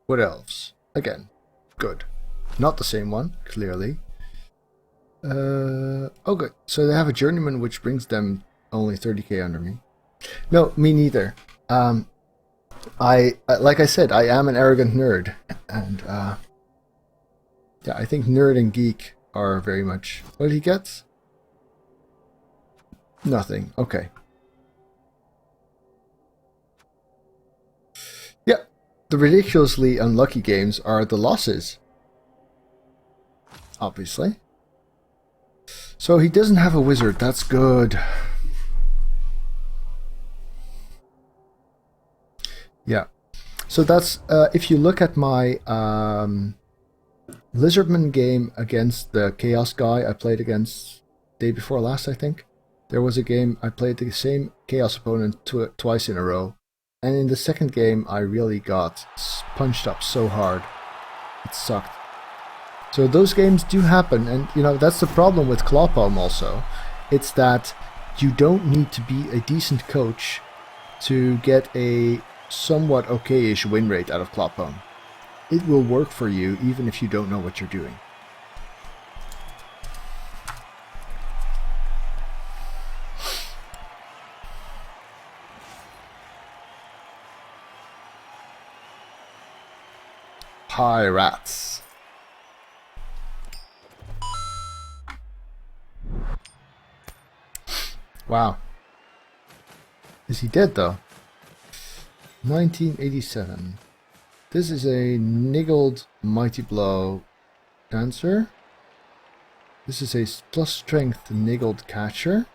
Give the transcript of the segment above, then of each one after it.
Wood Elves. Again, good. Not the same one, clearly. Okay, so they have a journeyman which brings them only 30k under me. No, me neither. I like I said, I am an arrogant nerd, and yeah, I think nerd and geek are very much. What did he get? Nothing. Okay. Yeah, the ridiculously unlucky games are the losses. Obviously. So he doesn't have a wizard. That's good. Yeah. So that's if you look at my Lizardman game against the Chaos guy I played against day before last, I think. There was a game I played the same Chaos opponent twice in a row, and in the second game I really got punched up so hard. It sucked. So those games do happen, and you know that's the problem with Clawpalm also. It's that you don't need to be a decent coach to get a somewhat okay-ish win rate out of Clawpalm. It will work for you even if you don't know what you're doing. Pirates. Wow. Is he dead though? 1987. This is a niggled Mighty Blow Dancer. This is a plus strength niggled catcher.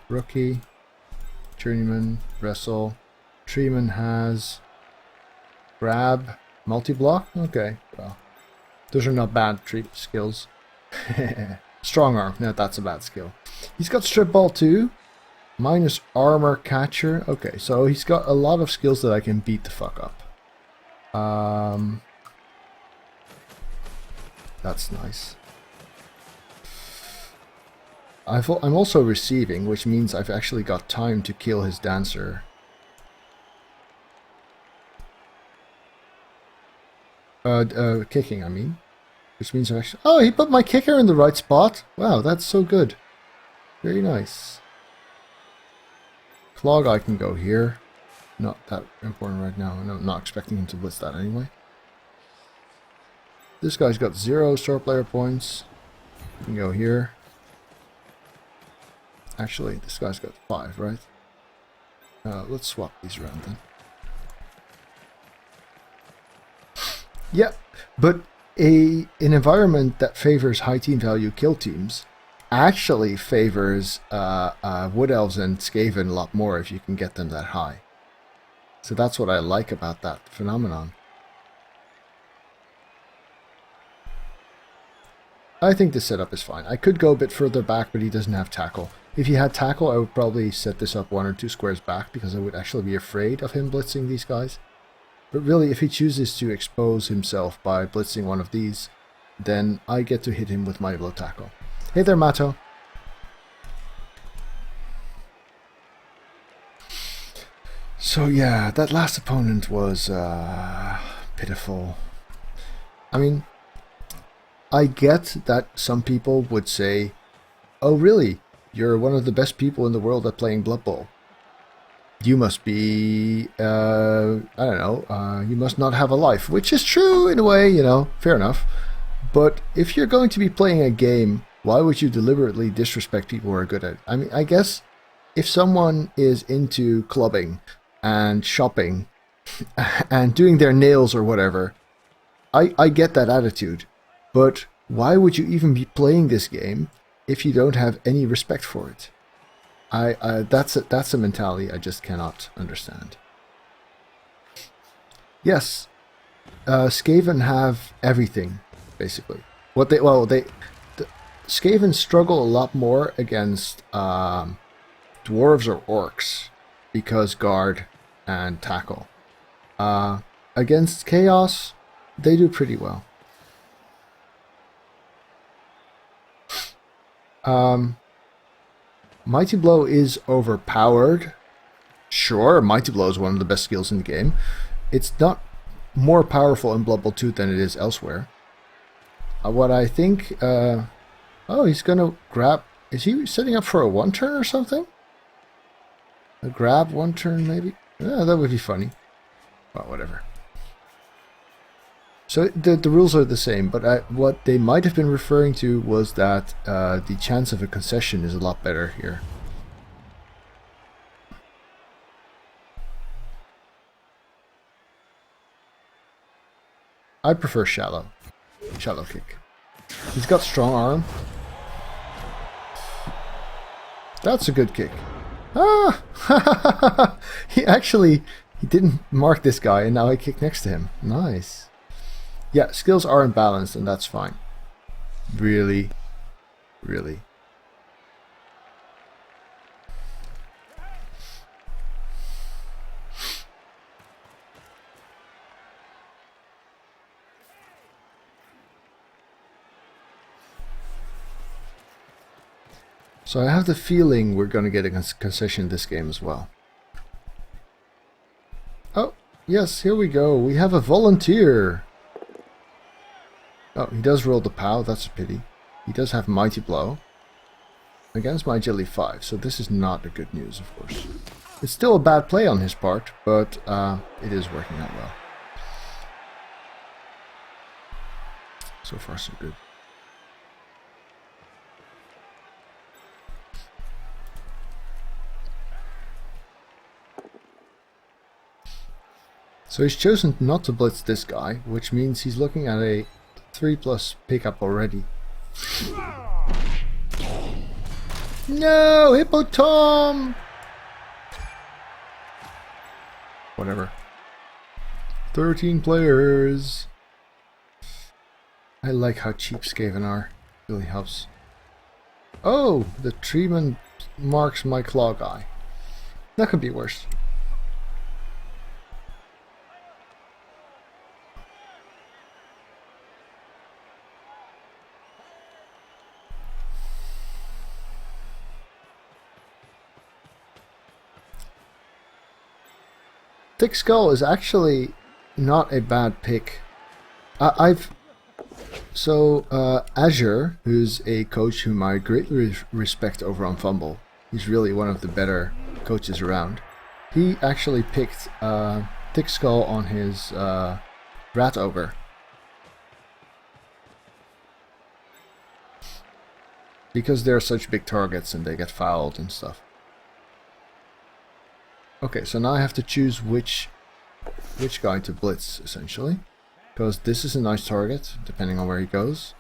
Rookie. Journeyman. Wrestle. Treeman has grab. Multi-block? Okay, well. Those are not bad skills. Strong arm. No, that's a bad skill. He's got strip ball too. Minus armor catcher. Okay, so he's got a lot of skills that I can beat the fuck up. That's nice. I'm also receiving, which means I've actually got time to kill his dancer. Kicking, I mean. Which means I actually... Oh, he put my kicker in the right spot. Wow, that's so good. Very nice. Claw guy can go here. Not that important right now, and I'm not expecting him to blitz that anyway. This guy's got 0 star player points. He can go here. Actually, this guy's got 5, right? Let's swap these around then. Yeah, but an environment that favors high team value kill teams actually favors Wood Elves and Skaven a lot more if you can get them that high. So that's what I like about that phenomenon. I think this setup is fine. I could go a bit further back, but he doesn't have tackle. If he had tackle, I would probably set this up 1 or 2 squares back because I would actually be afraid of him blitzing these guys. But really, if he chooses to expose himself by blitzing one of these, then I get to hit him with my blow tackle. Hey there, Mato. So yeah, that last opponent was pitiful. I mean, I get that some people would say, oh really, you're one of the best people in the world at playing Blood Bowl. You must be, I don't know, you must not have a life, which is true in a way, you know, fair enough. But if you're going to be playing a game, why would you deliberately disrespect people who are good at it? I mean, I guess if someone is into clubbing and shopping and doing their nails or whatever, I get that attitude. But why would you even be playing this game if you don't have any respect for it? That's a mentality I just cannot understand. Yes, Skaven have everything basically. Skaven struggle a lot more against dwarves or orcs because guard and tackle. Against chaos, they do pretty well. Mighty Blow is overpowered. Sure, Mighty Blow is one of the best skills in the game. it's not more powerful in Blood Bowl 2 than it is elsewhere. What I think... oh, he's gonna grab... Is he setting up for a 1-turn or something? A grab 1-turn maybe? Yeah, that would be funny. Well, whatever. So the rules are the same, but what they might have been referring to was that the chance of a concession is a lot better here. I prefer shallow kick. He's got strong arm. That's a good kick. Ah! He didn't mark this guy, and now I kick next to him. Nice. Yeah, skills are imbalanced, and that's fine. Really, really. So I have the feeling we're going to get a concession this game as well. Oh, yes, here we go. We have a volunteer. Oh, he does roll the POW, that's a pity. He does have Mighty Blow against my Agility 5, so this is not a good news, of course. It's still a bad play on his part, but it is working out well. So far, so good. So he's chosen not to blitz this guy, which means he's looking at a 3+ pickup already. No, Hippo Tom! Whatever. 13 players. I like how cheap Skaven are. Really helps. Oh, the treatment marks my claw guy. That could be worse. Thick Skull is actually not a bad pick. Azure, who's a coach whom I greatly respect over on Fumble, he's really one of the better coaches around. He actually picked Thick Skull on his Rat Ogre. Because they're such big targets and they get fouled and stuff. Okay, so now I have to choose which guy to blitz, essentially. Because this is a nice target, depending on where he goes.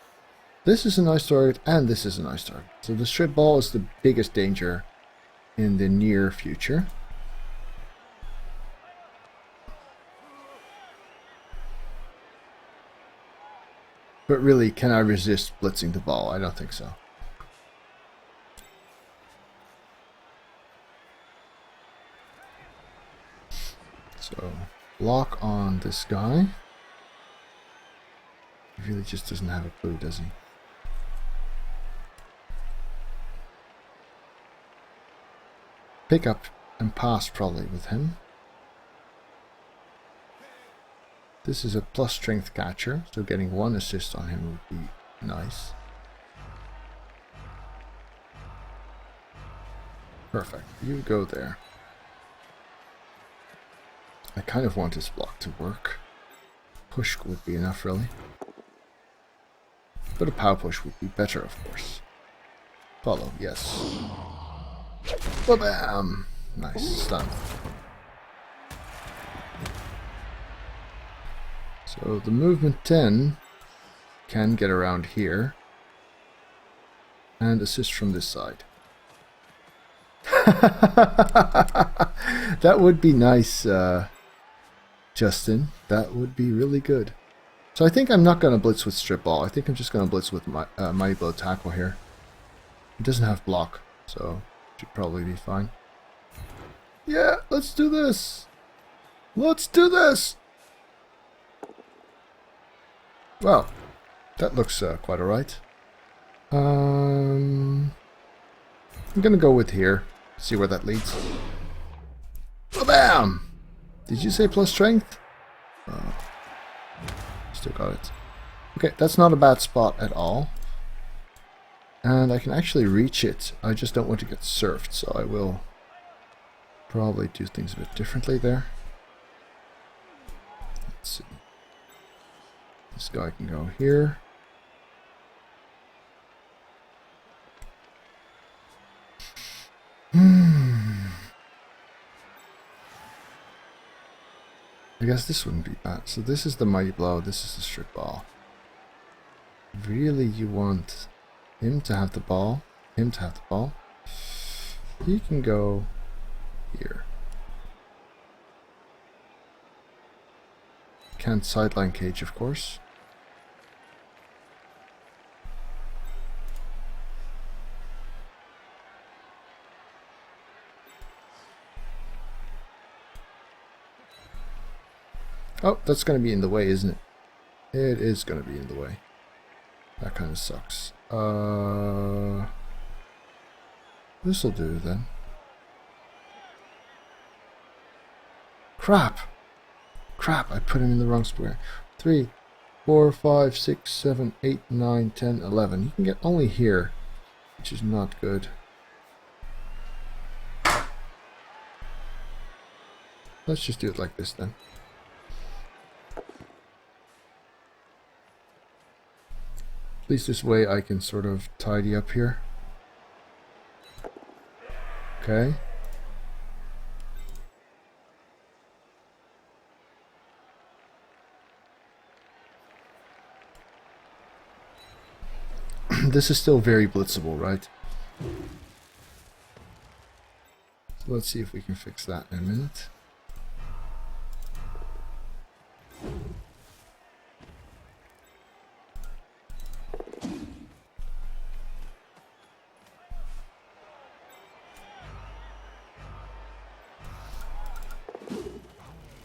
This is a nice target, and this is a nice target. So the strip ball is the biggest danger in the near future. But really, can I resist blitzing the ball? I don't think so. So, block on this guy. He really just doesn't have a clue, does he? Pick up and pass probably with him. This is a plus strength catcher, so getting 1 assist on him would be nice. Perfect, you go there. I kind of want this block to work. Push would be enough, really. But a power push would be better, of course. Follow, yes. Ba-bam! Nice, stun. So the movement 10 can get around here. And assist from this side. That would be nice, Justin. That would be really good. So I think I'm not going to blitz with strip ball. I think I'm just going to blitz with my Mighty Blow tackle here. It doesn't have block, so should probably be fine. Yeah, let's do this. Let's do this. Well, that looks quite alright. I'm going to go with here. See where that leads. Bam! Did you say plus strength? Still got it. Okay, that's not a bad spot at all. And I can actually reach it. I just don't want to get surfed, so I will probably do things a bit differently there. Let's see. This guy can go here. I guess this wouldn't be bad. So this is the mighty blow, this is the strip ball. Really, you want him to have the ball, him to have the ball. He can go here. Can't sideline cage, of course. Oh, that's going to be in the way, isn't it? It is going to be in the way. That kind of sucks. This'll do then. Crap! Crap, I put him in the wrong square. 3, 4, 5, 6, 7, 8, 9, 10, 11. You can get only here, which is not good. Let's just do it like this then. At least this way I can sort of tidy up here. Okay. This is still very blitzable, right? So let's see if we can fix that in a minute.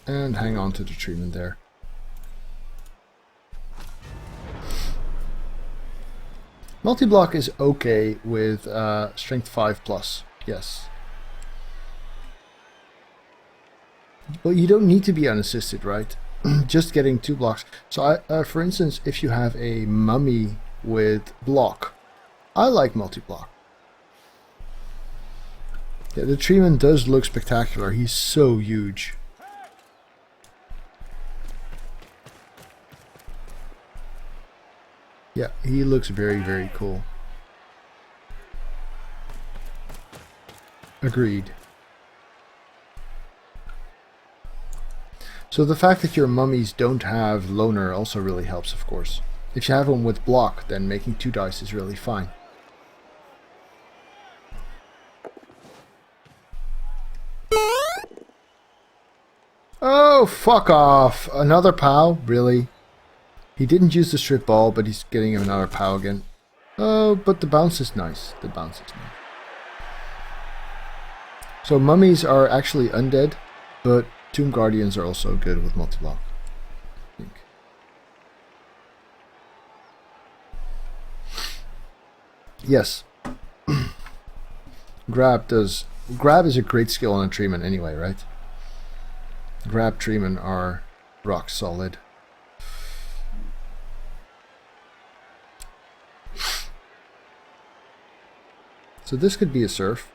And hang on to the treatment there. Multi-block is okay with strength 5 plus, yes. But you don't need to be unassisted, right? Just getting 2 blocks. So for instance, if you have a mummy with block, I like multi-block. Yeah, the treatment does look spectacular. He's so huge. Yeah, he looks very, very cool. Agreed. So the fact that your mummies don't have loner also really helps, of course. If you have them with block, then making 2 dice is really fine. Oh, fuck off! Another POW? Really? He didn't use the strip ball, but he's getting another POW again. Oh, but the bounce is nice. The bounce is nice. So mummies are actually undead, but Tomb Guardians are also good with multi-block, I think. Yes. Grab is a great skill on a treatment anyway, right? Grab treatment are rock solid. So this could be a surf.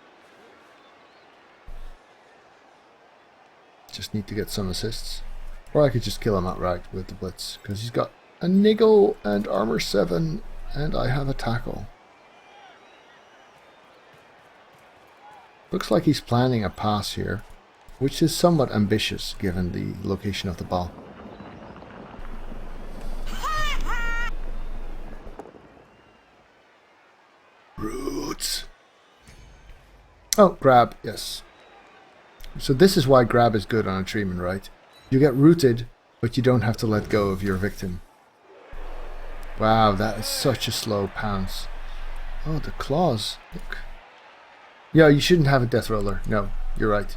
Just need to get some assists. Or I could just kill him outright with the blitz, because he's got a niggle and armor 7, and I have a tackle. Looks like he's planning a pass here, which is somewhat ambitious given the location of the ball. Roots. Oh, grab, yes. So this is why grab is good on a treatment, right? You get rooted, but you don't have to let go of your victim. Wow, that is such a slow pounce. Oh, the claws. Look. Yeah, you shouldn't have a death roller. No, you're right.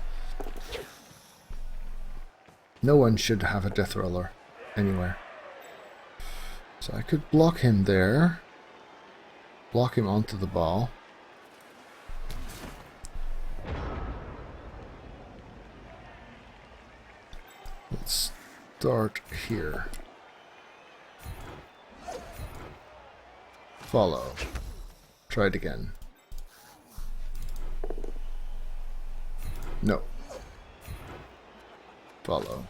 No one should have a death roller anywhere. So I could block him there. Block him onto the ball. Let's start here. Follow. Try it again. No. Follow.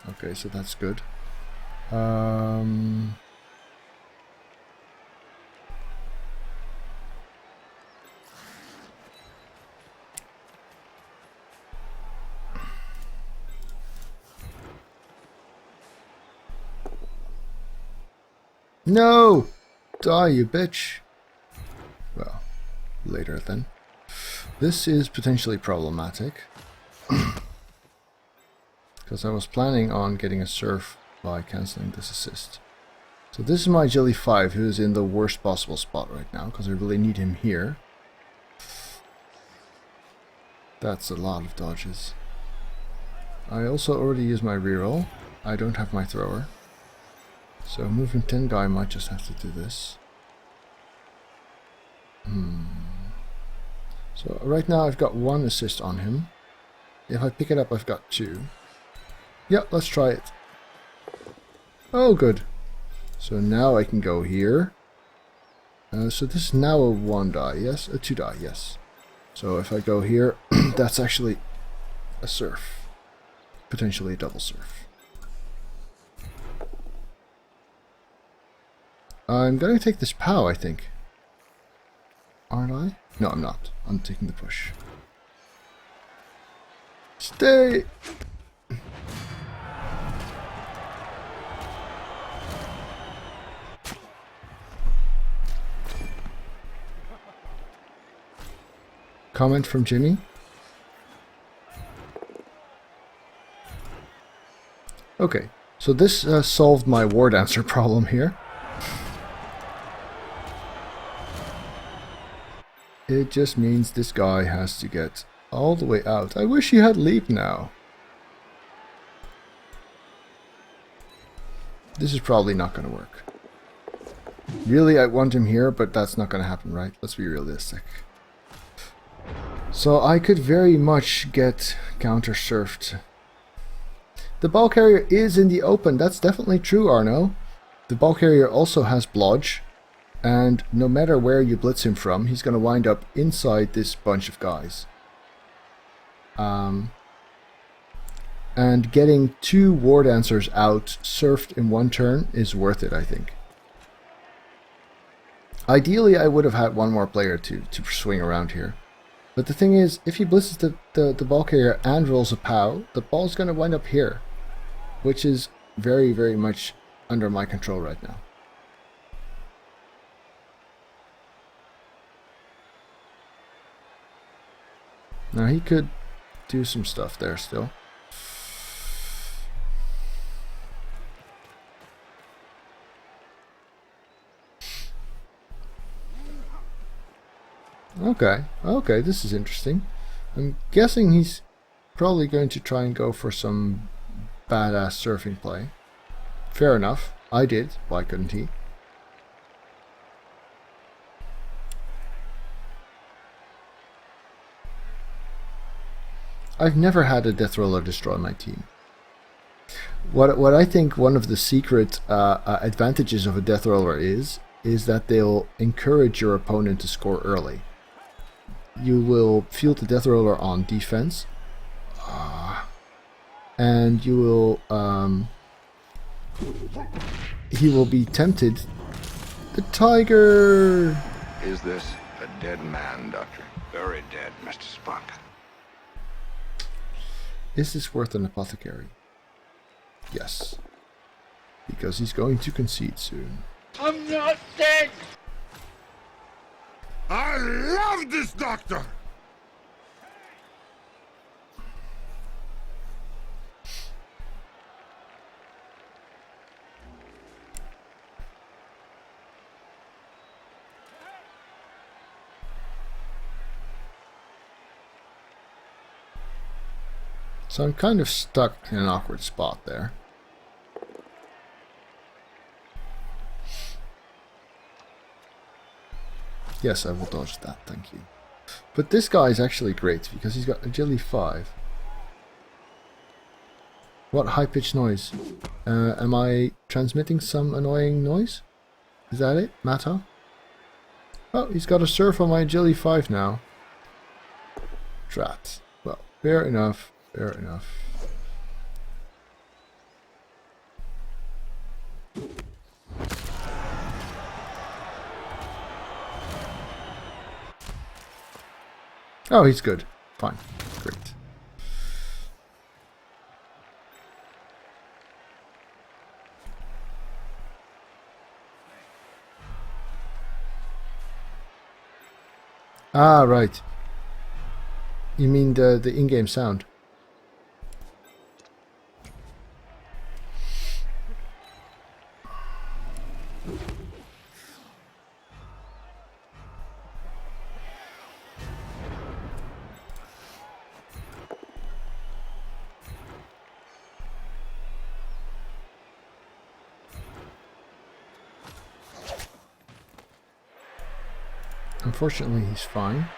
Okay, so that's good. No! Die, you bitch! Well, later then. This is potentially problematic. Because I was planning on getting a surf by cancelling this assist. So this is my agility 5, who is in the worst possible spot right now, because I really need him here. That's a lot of dodges. I also already used my reroll. I don't have my thrower. So movement 10 guy might just have to do this. So right now I've got 1 assist on him. If I pick it up, I've got 2. Yeah, let's try it. Oh, good. So now I can go here. So this is now a 1 die, yes? A 2 die, yes. So if I go here, that's actually a surf. Potentially a double surf. I'm going to take this POW, I think. Aren't I? No, I'm not. I'm taking the push. Stay! Comment from Jimmy. Okay, so this solved my war dancer problem here. It just means this guy has to get all the way out. I wish he had leap now. This is probably not going to work. Really, I want him here, but that's not going to happen, right? Let's be realistic. So I could very much get counter-surfed. The ball carrier is in the open. That's definitely true, Arno. The ball carrier also has blodge. And no matter where you blitz him from, he's going to wind up inside this bunch of guys. And getting 2 war dancers out surfed in 1 turn is worth it, I think. Ideally, I would have had 1 more player to swing around here. But the thing is, if he blitzes the ball carrier and rolls a POW, the ball's going to wind up here. Which is very, very much under my control right now. Now he could do some stuff there still. Okay, this is interesting. I'm guessing he's probably going to try and go for some badass surfing play. Fair enough. I did. Why couldn't he? I've never had a death roller destroy my team. What I think one of the secret advantages of a death roller is that they'll encourage your opponent to score early. You will field the death roller on defense, and you will he will be tempted. The tiger! Is this a dead man, Doctor? Very dead, Mr. Spock. Is this worth an apothecary? Yes. Because he's going to concede soon. I'm not dead! I love this doctor! So I'm kind of stuck in an awkward spot there. Yes, I will dodge that, thank you. But this guy is actually great because he's got agility 5. What high-pitched noise? Am I transmitting some annoying noise? Is that it, Mato? Oh, he's got a surf on my agility 5 now. Drat. Well, fair enough. Fair enough. Oh, he's good. Fine. Great. Ah, right. You mean the in-game sound? Unfortunately, he's fine.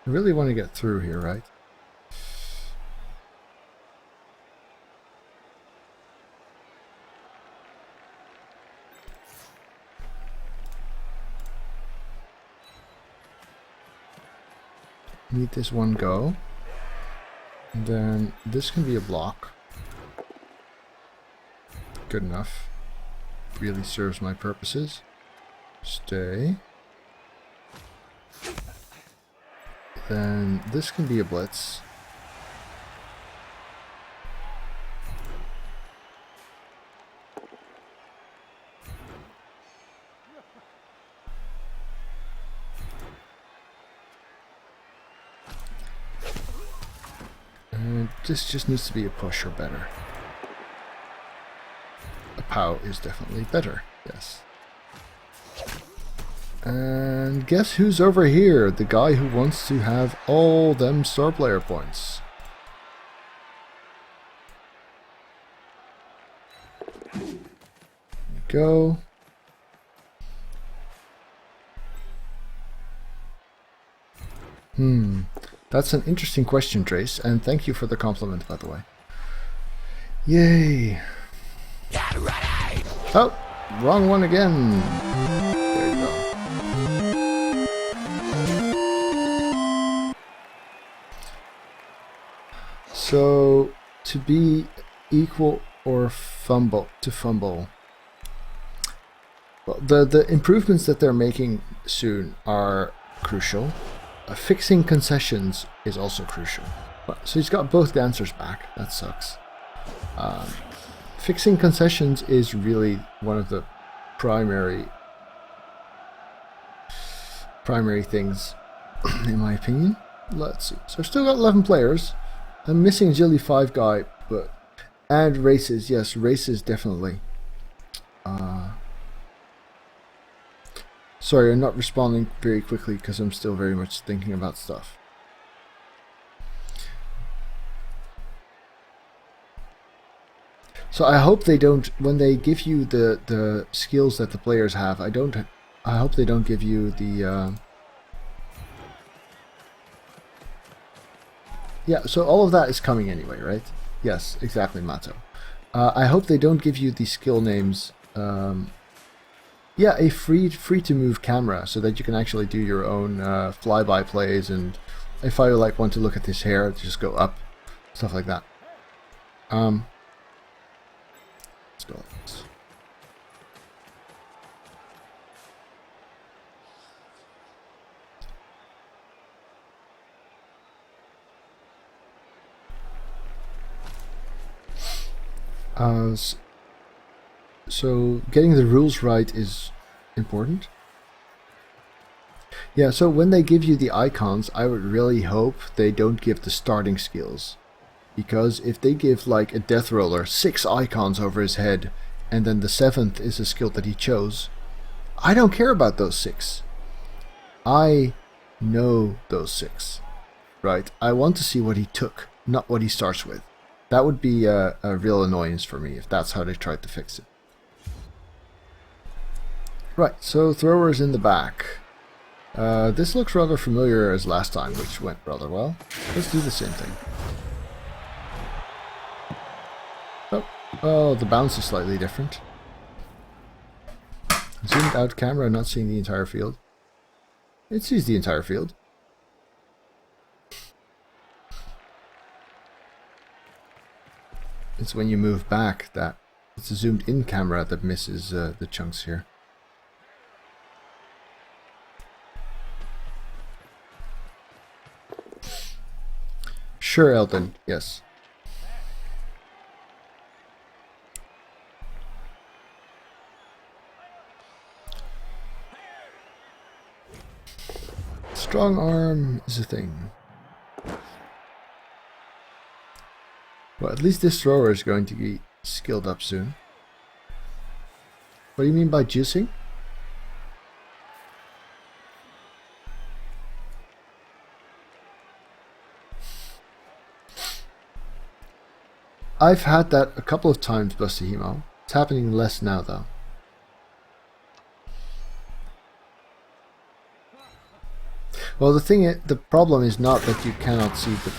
I really want to get through here, right? Need this one go. And then this can be a block. Good enough. Really serves my purposes. Stay. Then this can be a blitz. And this just needs to be a push or better. A POW is definitely better, yes. And guess who's over here? The guy who wants to have all them star player points. There we go. That's an interesting question, Trace, and thank you for the compliment, by the way. Yay! Oh, wrong one again. There you go. So, to be equal or fumble, to fumble. Well, the improvements that they're making soon are crucial. Fixing concessions is also crucial. So he's got both dancers back. That sucks. Fixing concessions is really one of the primary things, in my opinion. Let's see. So I've still got 11 players. I'm missing Agility 5 guy, and races. Yes, races definitely. Sorry, I'm not responding very quickly because I'm still very much thinking about stuff. So I hope they don't, when they give you the skills that the players have, I hope they don't give you the... Yeah, so all of that is coming anyway, right? Yes, exactly, Mato. I hope they don't give you the skill names... Yeah, a free to move camera so that you can actually do your own flyby plays, and if I want to look at this hair, just go up, stuff like that. Let's go like this. So getting the rules right is important. Yeah, so when they give you the icons, I would really hope they don't give the starting skills. Because if they give like a death roller 6 icons over his head, and then the 7th is a skill that he chose, I don't care about those 6. I know those 6. Right? I want to see what he took, not what he starts with. That would be a real annoyance for me if that's how they tried to fix it. Right, so throwers in the back. This looks rather familiar as last time, which went rather well. Let's do the same thing. Oh, the bounce is slightly different. Zoomed out camera, not seeing the entire field. It sees the entire field. It's when you move back that it's a zoomed in camera that misses the chunks here. Sure, Elton, yes. Strong arm is a thing. Well, at least this thrower is going to be skilled up soon. What do you mean by juicing? I've had that a couple of times, Busty Hemo. It's happening less now, though. Well, the problem is not that you cannot see the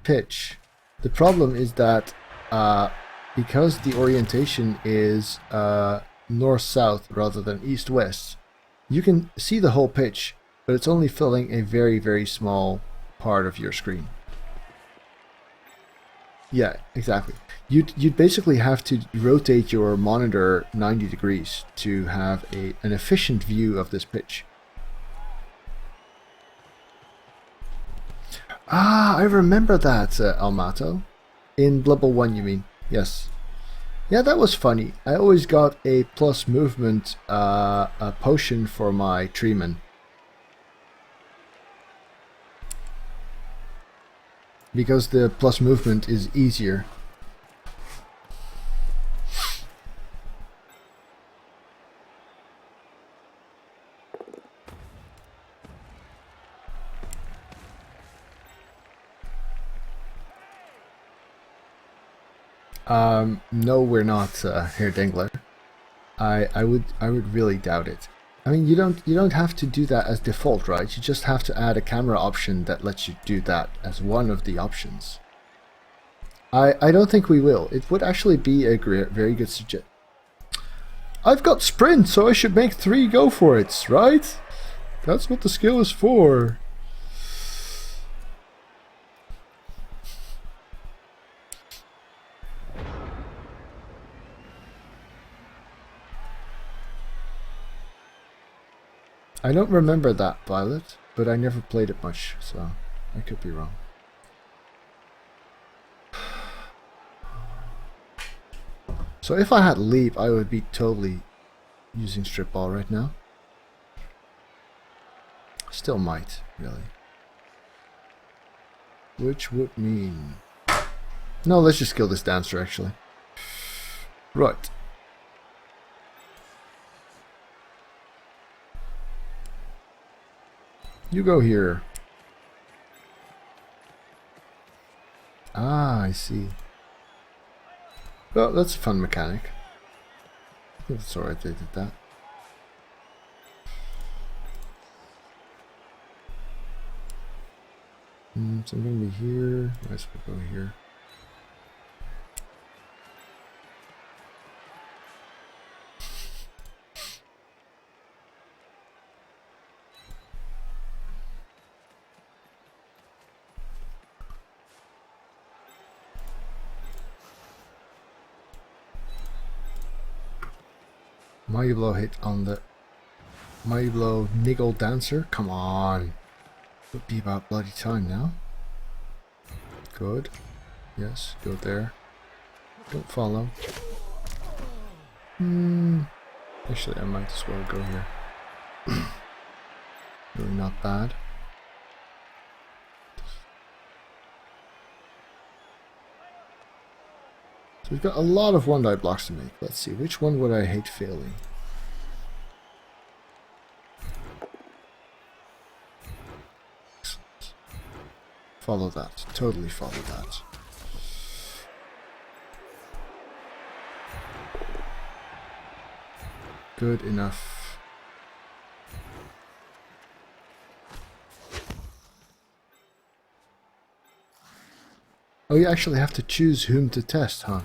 pitch. The problem is that because the orientation is north-south rather than east-west, you can see the whole pitch, but it's only filling a very, very small part of your screen. Yeah, exactly. You'd basically have to rotate your monitor 90 degrees to have an efficient view of this pitch. Ah, I remember that, Almato. In Blood Bowl 1, you mean? Yes. Yeah, that was funny. I always got a plus movement a potion for my treeman. Because the plus movement is easier. No, we're not, Herr Dengler. I would really doubt it. I mean, you don't have to do that as default, right? You just have to add a camera option that lets you do that as one of the options. I don't think we will. It would actually be a very good suggestion. I've got sprint, so I should make 3 go for it, right? That's what the skill is for. I don't remember that, Violet, but I never played it much, so I could be wrong. So if I had leap, I would be totally using strip ball right now. Still might, really. Which would mean... No, let's just kill this dancer, actually. Right. You go here. Ah, I see. Well, that's a fun mechanic. I think it's alright they did that. So I'm going to be here. Might as well go here. Mighty Blow hit on the Mighty Blow Niggle Dancer. Come on. Would be about bloody time now. Good. Yes, go there. Don't follow. Actually, I might as well go here. Really not bad. So we've got a lot of one-die blocks to make. Let's see, which one would I hate failing? Follow that. Totally follow that. good enough. Oh, you actually have to choose whom to test, huh?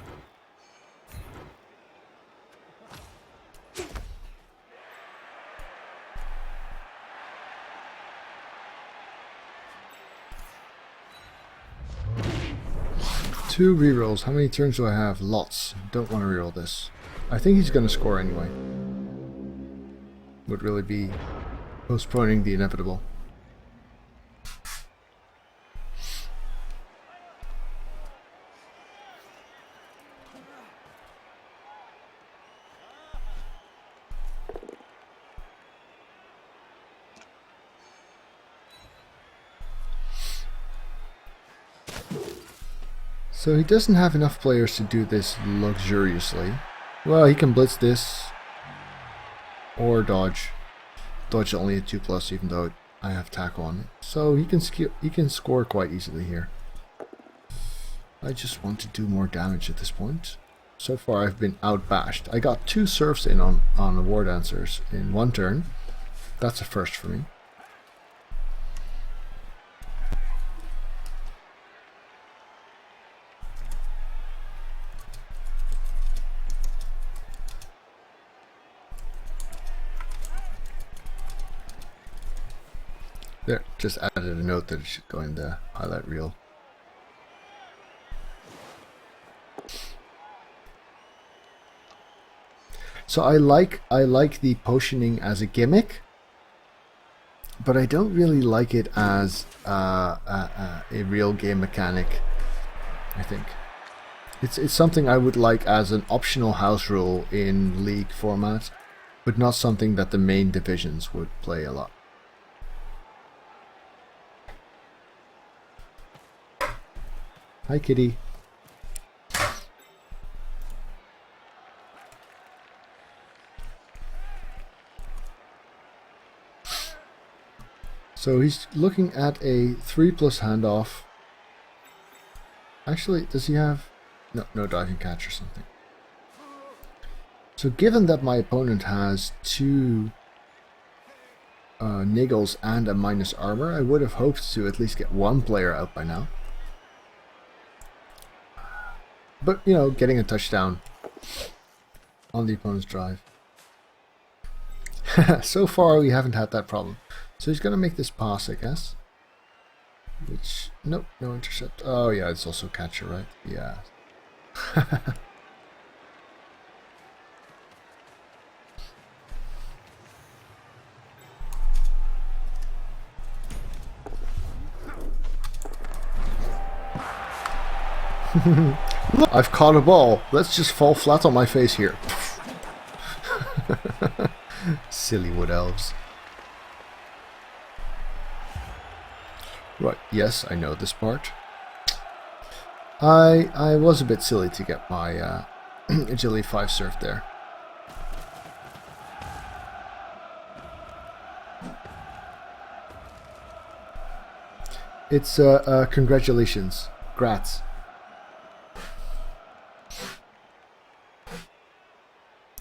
Two rerolls. How many turns do I have? Lots. Don't want to reroll this. I think he's going to score anyway. Would really be postponing the inevitable. So he doesn't have enough players to do this luxuriously. Well, he can blitz this or dodge. Dodge only a 2+, even though I have tackle on it. So he can score quite easily here. I just want to do more damage at this point. So far I've been outbashed. I got 2 serfs in on the war dancers in 1 turn. That's a first for me. There, just added a note that it should go in the highlight reel. So I like the potioning as a gimmick, but I don't really like it as a real game mechanic. I think it's something I would like as an optional house rule in League format, but not something that the main divisions would play a lot. Hi, kitty. So he's looking at a 3+ handoff. Actually, does he have... No diving catch or something. So given that my opponent has 2 niggles and a minus armor, I would have hoped to at least get 1 player out by now. But, you know, getting a touchdown on the opponent's drive. So far, we haven't had that problem. So he's going to make this pass, I guess. Which, nope, no intercept. Oh, yeah, it's also catcher, right? Yeah. Look, I've caught a ball. Let's just fall flat on my face here. Silly Wood Elves. Right, yes, I know this part. I was a bit silly to get my agility 5 surf there. It's congratulations. Grats.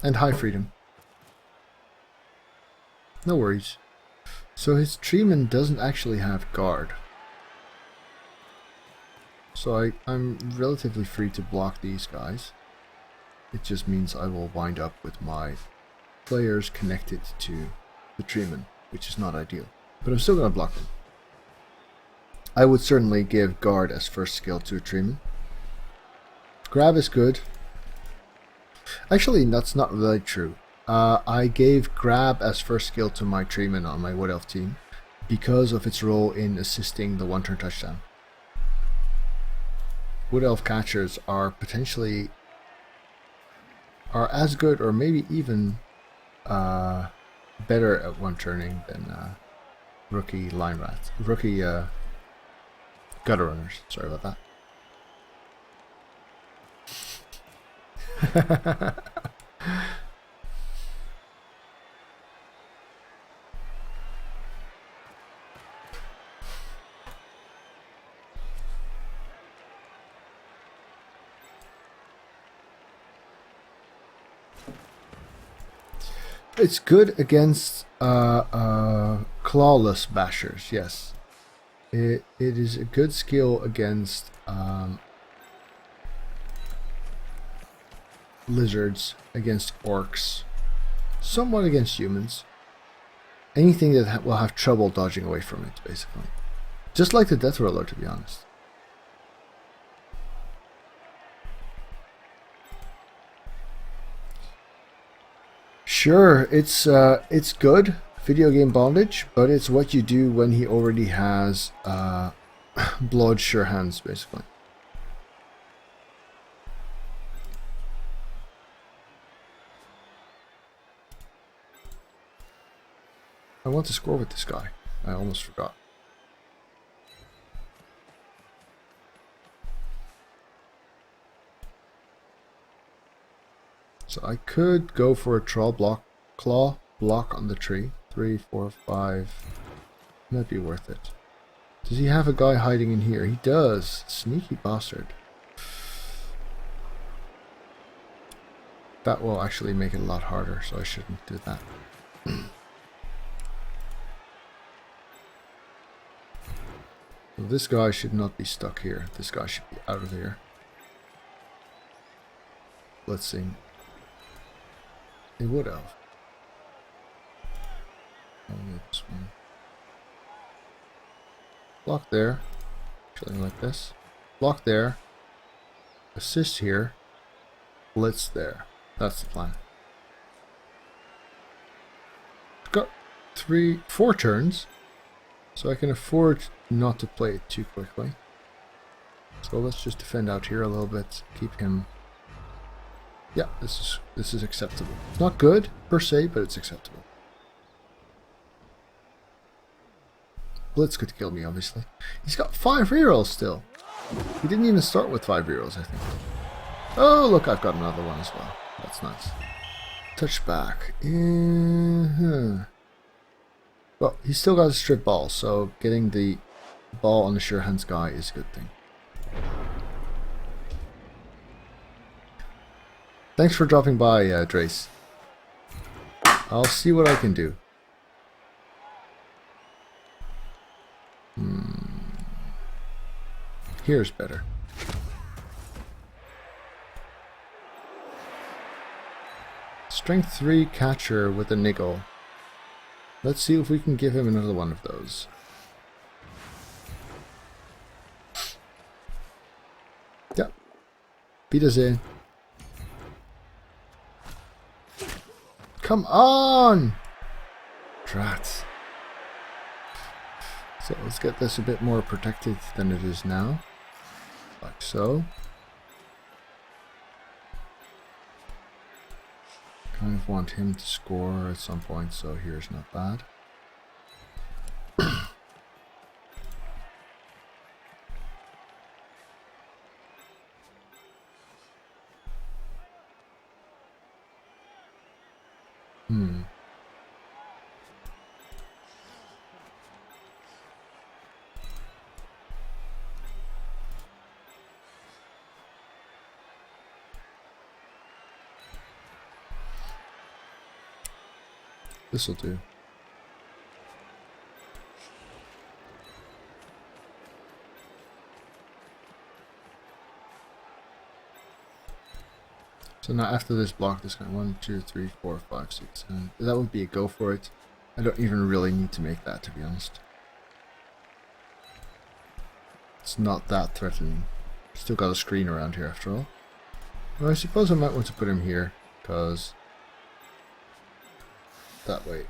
And hi, Freedom. No worries. So his treeman doesn't actually have guard. So I'm relatively free to block these guys. It just means I will wind up with my players connected to the treeman, which is not ideal. But I'm still going to block them. I would certainly give guard as first skill to a treeman. Grab is good. Actually, that's not really true. I gave grab as first skill to my treeman on my Wood Elf team because of its role in assisting the 1-turn touchdown. Wood Elf catchers are potentially as good or maybe even better at 1-turning than rookie line rats, rookie gutter runners. Sorry about that. It's good against clawless bashers, yes. It is a good skill against lizards, against orcs, somewhat against humans. Anything that will have trouble dodging away from it, basically. Just like the Death Roller, to be honest. Sure, it's good, video game bondage, but it's what you do when he already has blood sure hands, basically. I want to score with this guy. I almost forgot. So I could go for a claw block on the tree. 3, 4, 5. Might be worth it. Does he have a guy hiding in here? He does. Sneaky bastard. That will actually make it a lot harder, so I shouldn't do that. So this guy should not be stuck here. This guy should be out of here. Let's see. A Wood Elf. Only this one. Block there. Something like this. Block there. Assist here. Blitz there. That's the plan. Got 4 turns. So I can afford not to play it too quickly. So let's just defend out here a little bit. Keep him. Yeah, this is acceptable. It's not good per se, but it's acceptable. Blitz could kill me, obviously. He's got 5 rerolls still. He didn't even start with 5 rerolls, I think. Oh, look, I've got another one as well. That's nice. Touchback. Well, he's still got a strip ball, so getting the ball on the sure hands guy is a good thing. Thanks for dropping by, Drace. I'll see what I can do. Here's better. Strength 3 catcher with a niggle. Let's see if we can give him another one of those. Yep. Beat us in. Come on! Drats. So let's get this a bit more protected than it is now. Like so. Kind of want him to score at some point, so here's not bad. This'll do. So now after this block, this guy 1, 2, 3, 4, 5, 6, 7. That would be a go for it. I don't even really need to make that, to be honest. It's not that threatening. Still got a screen around here after all. Well, I suppose I might want to put him here, because that way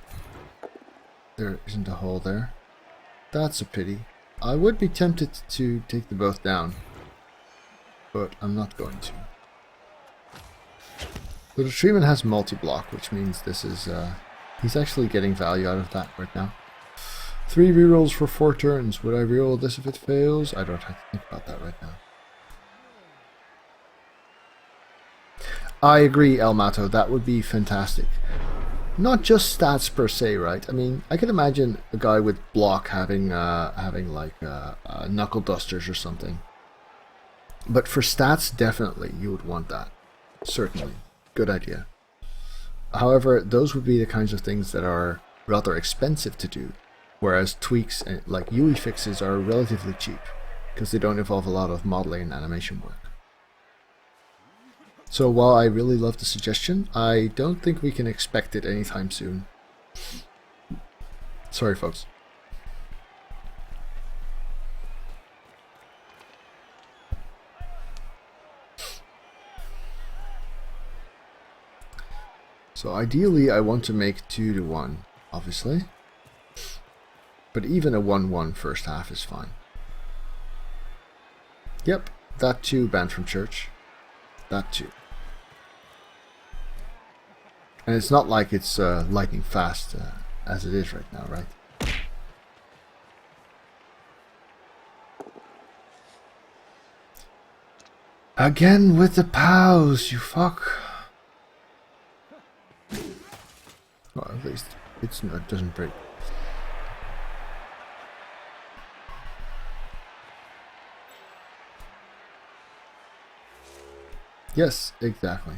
there isn't a hole there. That's a pity. I would be tempted to take them both down, but I'm not going to. So the treatment has multi-block, which means this is he's actually getting value out of that right now. 3 rerolls for 4 turns. Would I reroll this if it fails? I don't have to think about that right now. I agree, El Mato. That would be fantastic. Not just stats per se, right? I mean, I could imagine a guy with block having like knuckle dusters or something. But for stats, definitely, you would want that. Certainly. Good idea. However, those would be the kinds of things that are rather expensive to do, whereas tweaks like UI fixes are relatively cheap, because they don't involve a lot of modeling and animation work. So while I really love the suggestion, I don't think we can expect it anytime soon. Sorry folks. So ideally I want to make 2 to 1, obviously. But even a 1-1 first half is fine. Yep, that too banned from church. That too. And it's not like it's lightning fast as it is right now, right? Again with the POWs, you fuck. Well, at least it doesn't break. Yes, exactly.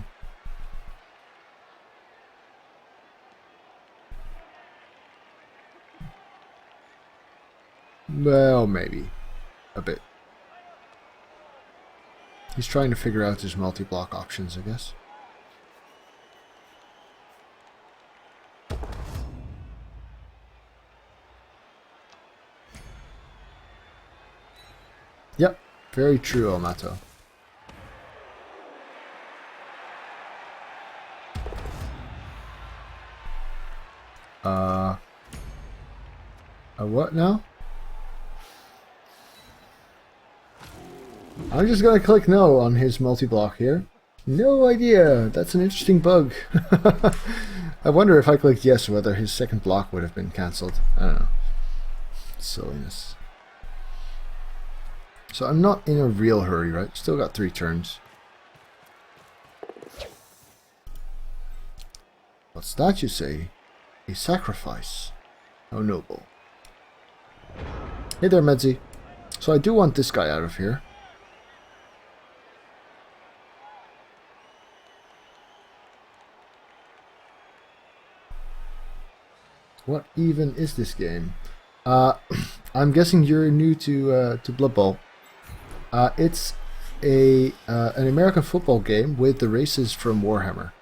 Well, maybe. A bit. He's trying to figure out his multi-block options, I guess. Yep, very true, Elmato. A what now? I'm just gonna click no on his multi-block here. No idea, that's an interesting bug. I wonder if I clicked yes whether his second block would have been cancelled. I don't know. Silliness. So I'm not in a real hurry, right? Still got 3 turns. What's that you say? A sacrifice. How noble. Hey there, Medzi. So I do want this guy out of here. What even is this game? I'm guessing you're new to Blood Bowl. It's an American football game with the races from Warhammer.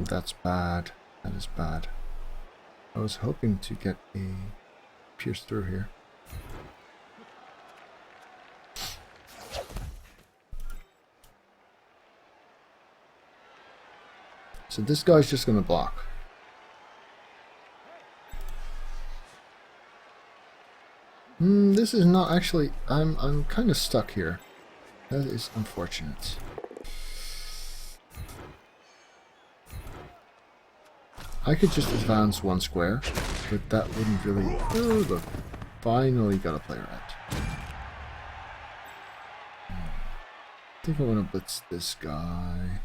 That's bad. That is bad. I was hoping to get a pierce through here. So this guy's just gonna block. This is not actually. I'm kind of stuck here. That is unfortunate. I could just advance 1 square, but that wouldn't really. Oh, look! Finally got a player out. I think I want to blitz this guy.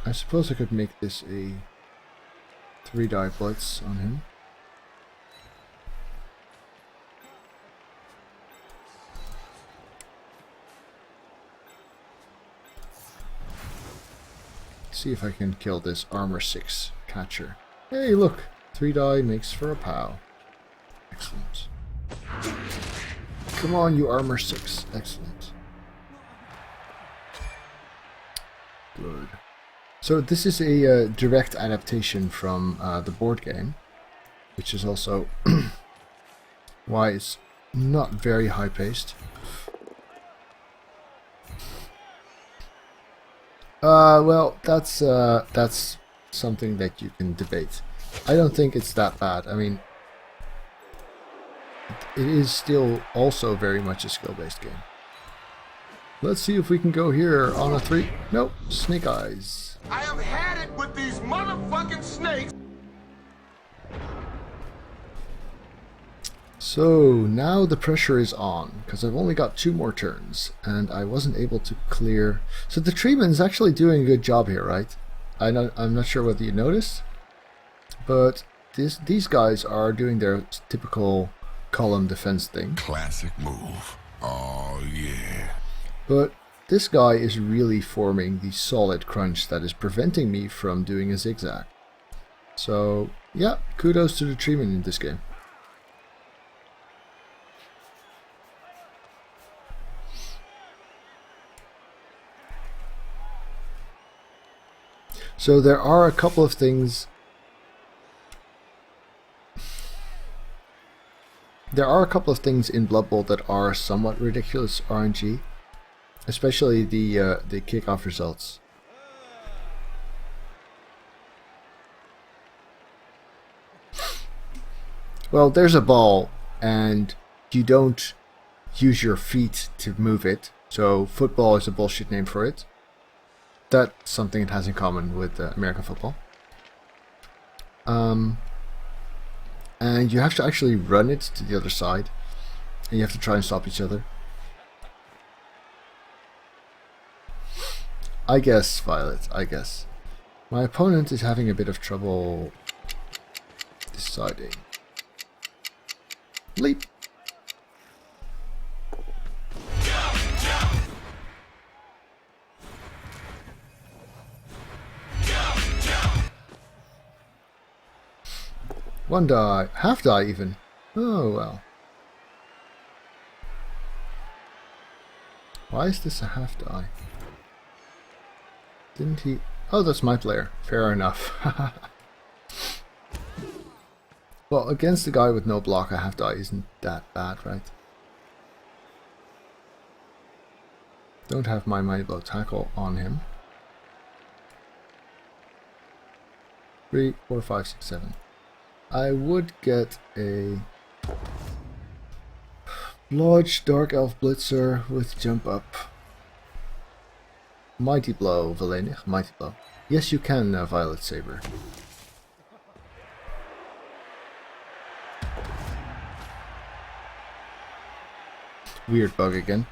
I suppose I could make this a 3-die blitz on him. See if I can kill this armor 6 catcher. Hey, look! 3-die makes for a POW. Excellent. Come on, you armor 6. Excellent. Good. So this is a direct adaptation from the board game, which is also why it's not very high-paced. Well, that's something that you can debate. I don't think it's that bad. I mean, it is still also very much a skill-based game. Let's see if we can go here on a 3. Nope, snake eyes. I have had it with these motherfucking snakes. So now the pressure is on, because I've only got 2 more turns, and I wasn't able to clear. So the treeman's actually doing a good job here, right? I'm not sure whether you noticed, but these guys are doing their typical column defense thing. Classic move. Oh, yeah. But this guy is really forming the solid crunch that is preventing me from doing a zigzag. So, yeah, kudos to the treeman in this game. So there are a couple of things. There are a couple of things in Blood Bowl that are somewhat ridiculous RNG, especially the kickoff results. Well, there's a ball, and you don't use your feet to move it, so football is a bullshit name for it. That's something it has in common with American football. And you have to actually run it to the other side, and you have to try and stop each other. I guess, Violet, I guess. My opponent is having a bit of trouble deciding. Leap! One die, half die even. Oh well. Why is this a half die? Didn't he? Oh, that's my player. Fair enough. Well, against the guy with no block, a half die isn't that bad, right? Don't have my mighty blow tackle on him. 3, 4, 5, 6, 7. I would get a large Dark Elf Blitzer with jump up. Mighty Blow, Valenig, Mighty Blow. Yes, you can, Violet Saber. Weird bug again.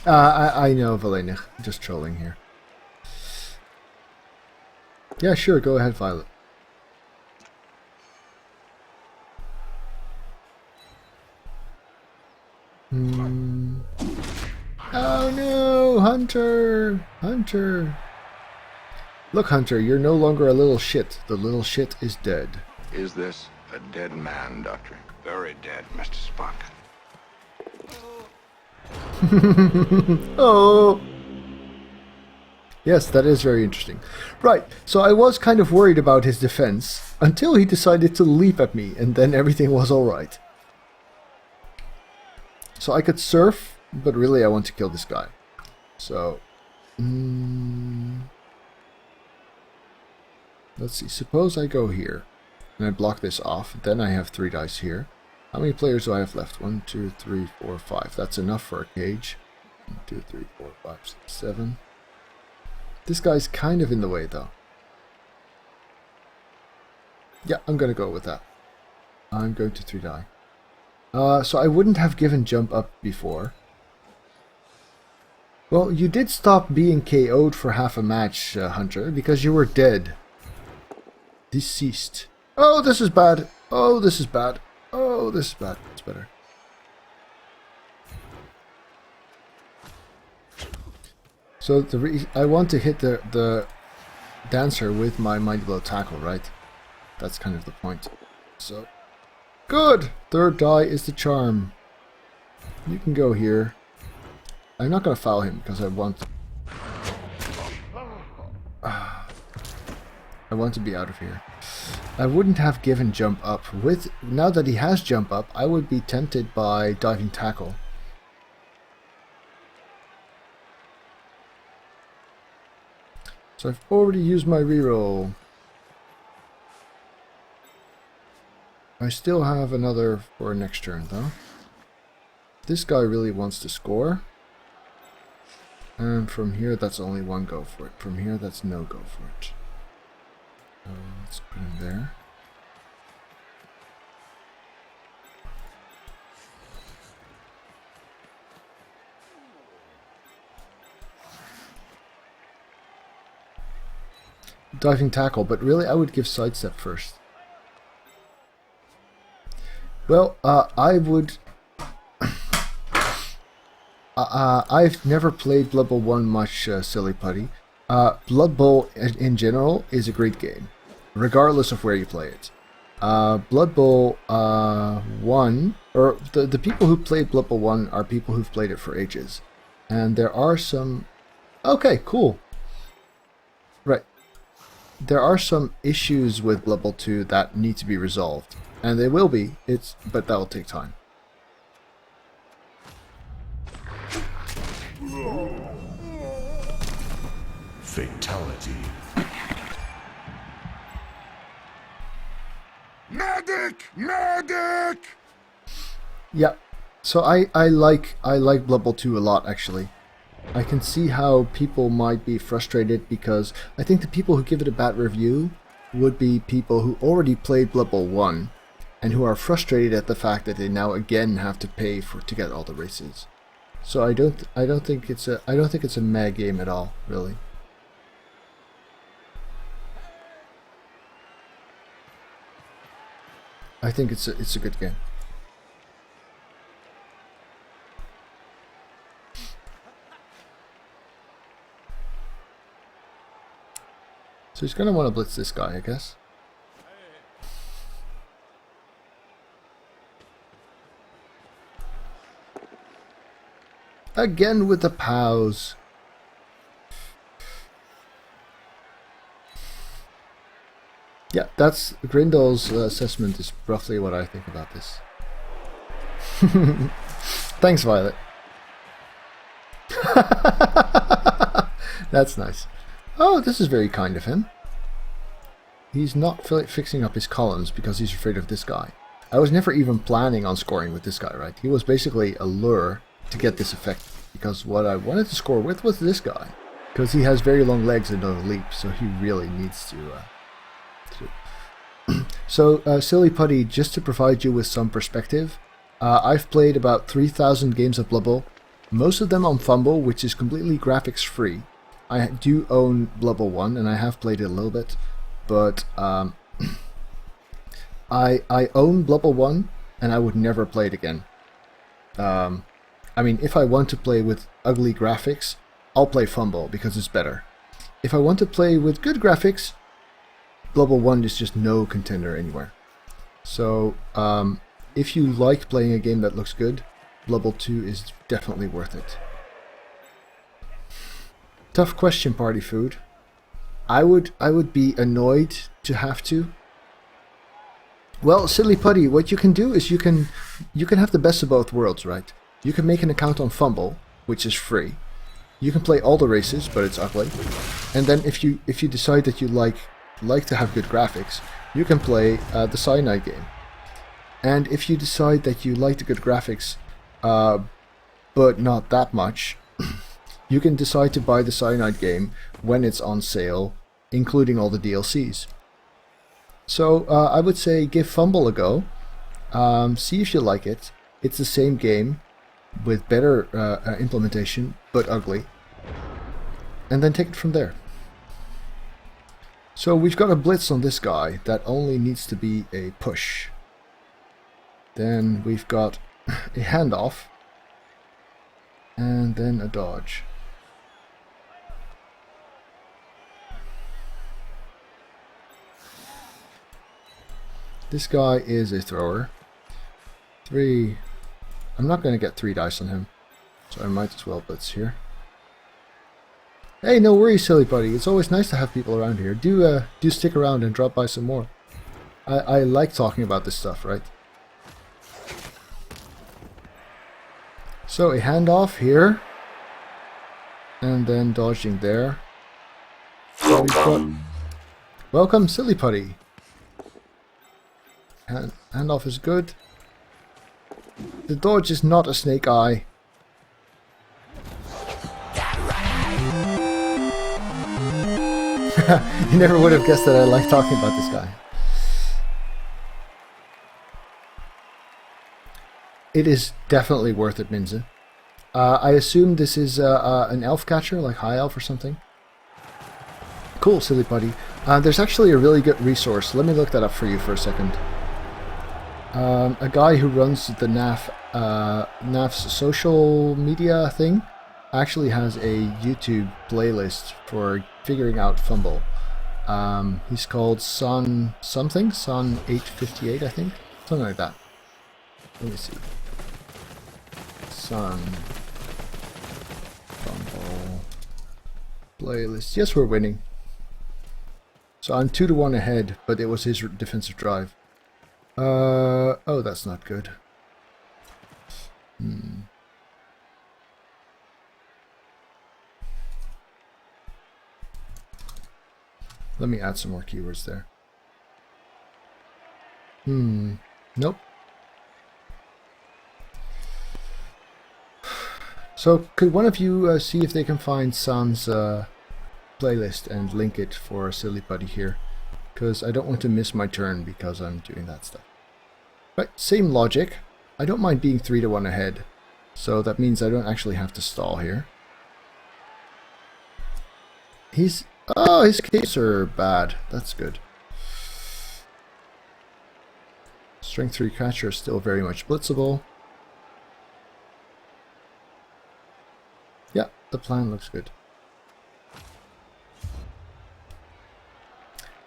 I know, Valenig. Just trolling here. Yeah, sure, go ahead, Violet. Oh no, Hunter! Hunter! Look, Hunter, you're no longer a little shit. The little shit is dead. Is this a dead man, Doctor? Very dead, Mr. Spock. Oh! Yes, that is very interesting. Right, so I was kind of worried about his defense until he decided to leap at me, and then everything was alright. So I could surf, but really I want to kill this guy. So, let's see, suppose I go here, and I block this off, then I have 3 dice here. How many players do I have left? 1, 2, 3, 4, 5. That's enough for a cage. 1, 2, 3, 4, 5, 6, 7. This guy's kind of in the way, though. Yeah, I'm going to go with that. I'm going to 3 die. So I wouldn't have given jump up before. Well, you did stop being KO'd for half a match, Hunter, because you were dead. Deceased. Oh, this is bad. Oh, this is bad. Oh, this is bad. It's better. So I want to hit the dancer with my mighty blow tackle, right? That's kind of the point. So, good! 3rd die is the charm. You can go here. I'm not going to foul him because I want to be out of here. I wouldn't have given jump up. Now that he has jump up, I would be tempted by diving tackle. So I've already used my reroll. I still have another for next turn though. This guy really wants to score. And from here that's only 1 go for it. From here that's no go for it. So let's put him there. diving tackle, but really I would give sidestep first. Well, I would... I've never played Blood Bowl 1 much, Silly Putty. Blood Bowl in general is a great game, regardless of where you play it. Blood Bowl 1, or the people who played Blood Bowl 1 are people who've played it for ages. And there are some... Okay, cool. Right. There are some issues with Blood Bowl 2 that need to be resolved. And they will be, but that will take time. Fatality. Medic! Medic! Yeah. So I like Blood Bowl 2 a lot, actually. I can see how people might be frustrated because I think the people who give it a bad review would be people who already played Blood Bowl 1 and who are frustrated at the fact that they now again have to pay to get all the races. So I don't think it's a mad game at all, really. I think it's a good game. So he's gonna want to blitz this guy, I guess. Again with the POWs. Yeah, that's Grindal's assessment is roughly what I think about this. Thanks, Violet. That's nice. Oh, this is very kind of him. He's not fixing up his columns because he's afraid of this guy. I was never even planning on scoring with this guy, right? He was basically a lure to get this effect, because what I wanted to score with was this guy, because he has very long legs and no leap, so he really needs to So, Silly Putty, just to provide you with some perspective, I've played about 3,000 games of Blood Bowl, most of them on Fumble, which is completely graphics free. I do own Blood Bowl 1 and I have played it a little bit, but I own Blood Bowl 1 and I would never play it again. I mean, if I want to play with ugly graphics, I'll play Fumble because it's better. If I want to play with good graphics, Blood Bowl 1 is just no contender anywhere. So, if you like playing a game that looks good, Blood Bowl 2 is definitely worth it. Tough question, Party Food. I would be annoyed to have to. Well, Silly Putty, what you can do is you can have the best of both worlds, right? You can make an account on Fumble, which is free. You can play all the races, but it's ugly. And then if you decide that you like to have good graphics, you can play the Cyanide game. And if you decide that you like the good graphics, but not that much, you can decide to buy the Cyanide game when it's on sale, including all the DLCs. So I would say give Fumble a go. See if you like it. It's the same game with better implementation, but ugly. And then take it from there. So we've got a blitz on this guy that only needs to be a push. Then we've got a handoff. And then a dodge. This guy is a thrower. 3. I'm not going to get 3 dice on him, so I might as well blitz here. Hey, no worries, Silly Putty. It's always nice to have people around here. Do stick around and drop by some more. I like talking about this stuff, right? So a handoff here, and then dodging there. So welcome, Silly Putty. Handoff is good. The dodge is not a snake eye. You never would have guessed that I like talking about this guy. It is definitely worth it, Minze. I assume this is an elf catcher, like high elf or something. Cool, silly buddy. There's actually a really good resource. Let me look that up for you for a second. A guy who runs the NAF's social media thing actually has a YouTube playlist for figuring out Fumble. He's called Son something, Son 858, I think, something like that. Let me see. Son Fumble playlist. Yes, we're winning. So I'm 2-1 ahead, but it was his defensive drive. Oh, that's not good. Let me add some more keywords there. Nope. So, could one of you see if they can find San's playlist and link it for Silly Buddy here? Because I don't want to miss my turn because I'm doing that stuff. But same logic. I don't mind being 3-1 ahead. So that means I don't actually have to stall here. His caves are bad. That's good. Strength 3 catcher is still very much blitzable. Yeah, the plan looks good.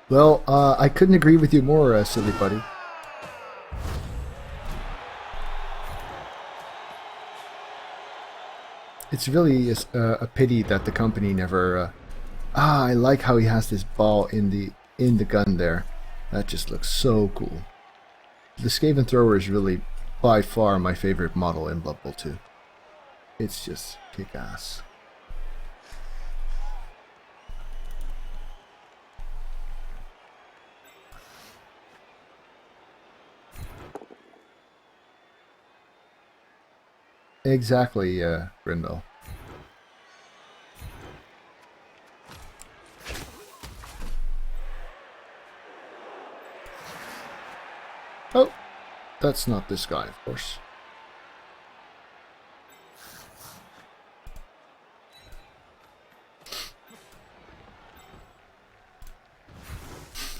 Well, I couldn't agree with you more, silly buddy. It's really a pity that the company never... I like how he has this ball in the gun there. That just looks so cool. The Skaven thrower is really by far my favorite model in Blood Bowl 2. It's just kick-ass. Exactly, Grindel. Oh, that's not this guy, of course.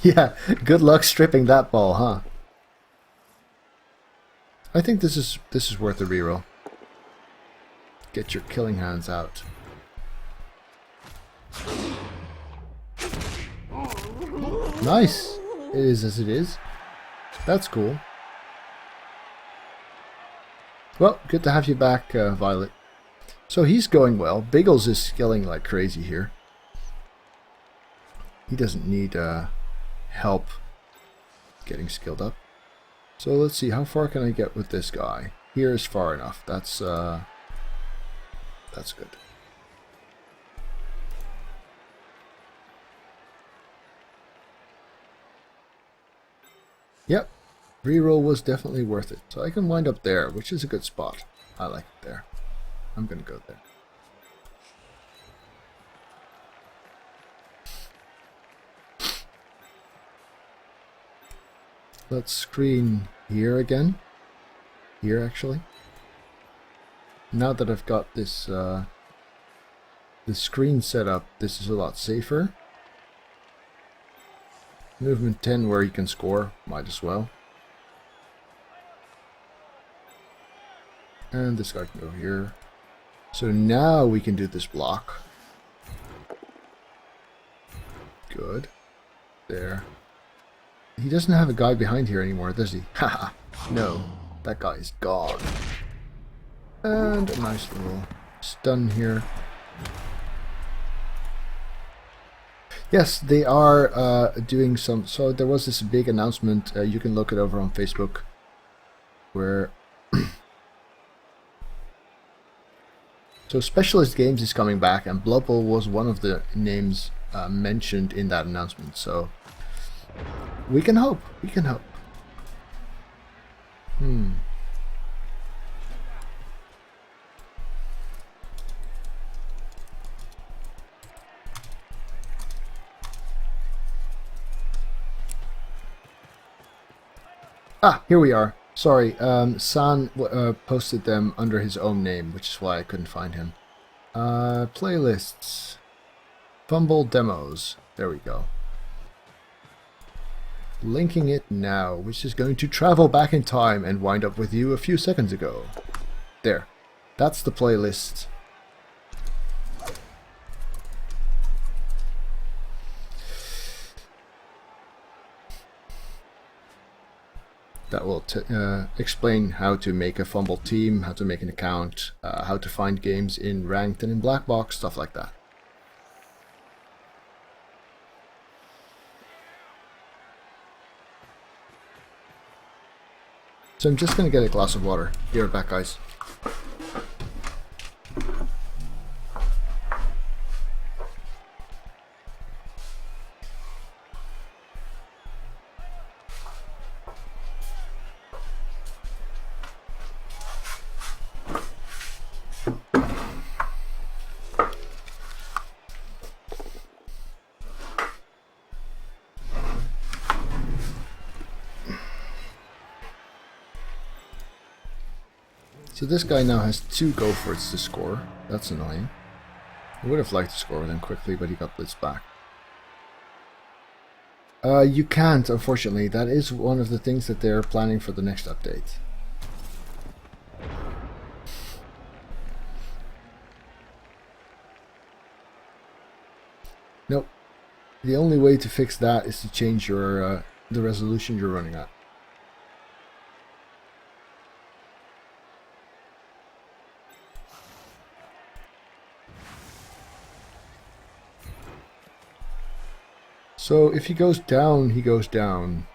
Yeah, good luck stripping that ball, huh? I think this is worth a reroll. Get your killing hands out. Nice! It is as it is. That's cool. Well, good to have you back, Violet. So he's going well. Biggles is skilling like crazy here. He doesn't need help getting skilled up. So let's see, how far can I get with this guy? Here is far enough. That's good. Yep, reroll was definitely worth it. So I can wind up there, which is a good spot. I like it there. I'm gonna go there. Let's screen here again. Here, actually. Now that I've got this the screen set up, this is a lot safer. Movement 10 where you can score, might as well. And this guy can go here. So now we can do this block. Good. There. He doesn't have a guy behind here anymore, does he? Haha. No. That guy is gone. And a nice little stun here. Yes, they are doing some... So there was this big announcement, you can look it over on Facebook, where... So Specialist Games is coming back, and Blood Bowl was one of the names mentioned in that announcement, so... We can hope, we can hope. Ah, here we are. Sorry, San posted them under his own name, which is why I couldn't find him. Playlists. Fumble demos. There we go. Linking it now, which is going to travel back in time and wind up with you a few seconds ago. There. That's the playlist. That will explain how to make a Fumble team, how to make an account, how to find games in Ranked and in Black Box, stuff like that. So I'm just going to get a glass of water. Be right back, guys. So this guy now has 2 Gophers to score. That's annoying. I would have liked to score with him quickly, but he got blitzed back. You can't, unfortunately. That is one of the things that they're planning for the next update. Nope. The only way to fix that is to change your the resolution you're running at. So if he goes down, he goes down.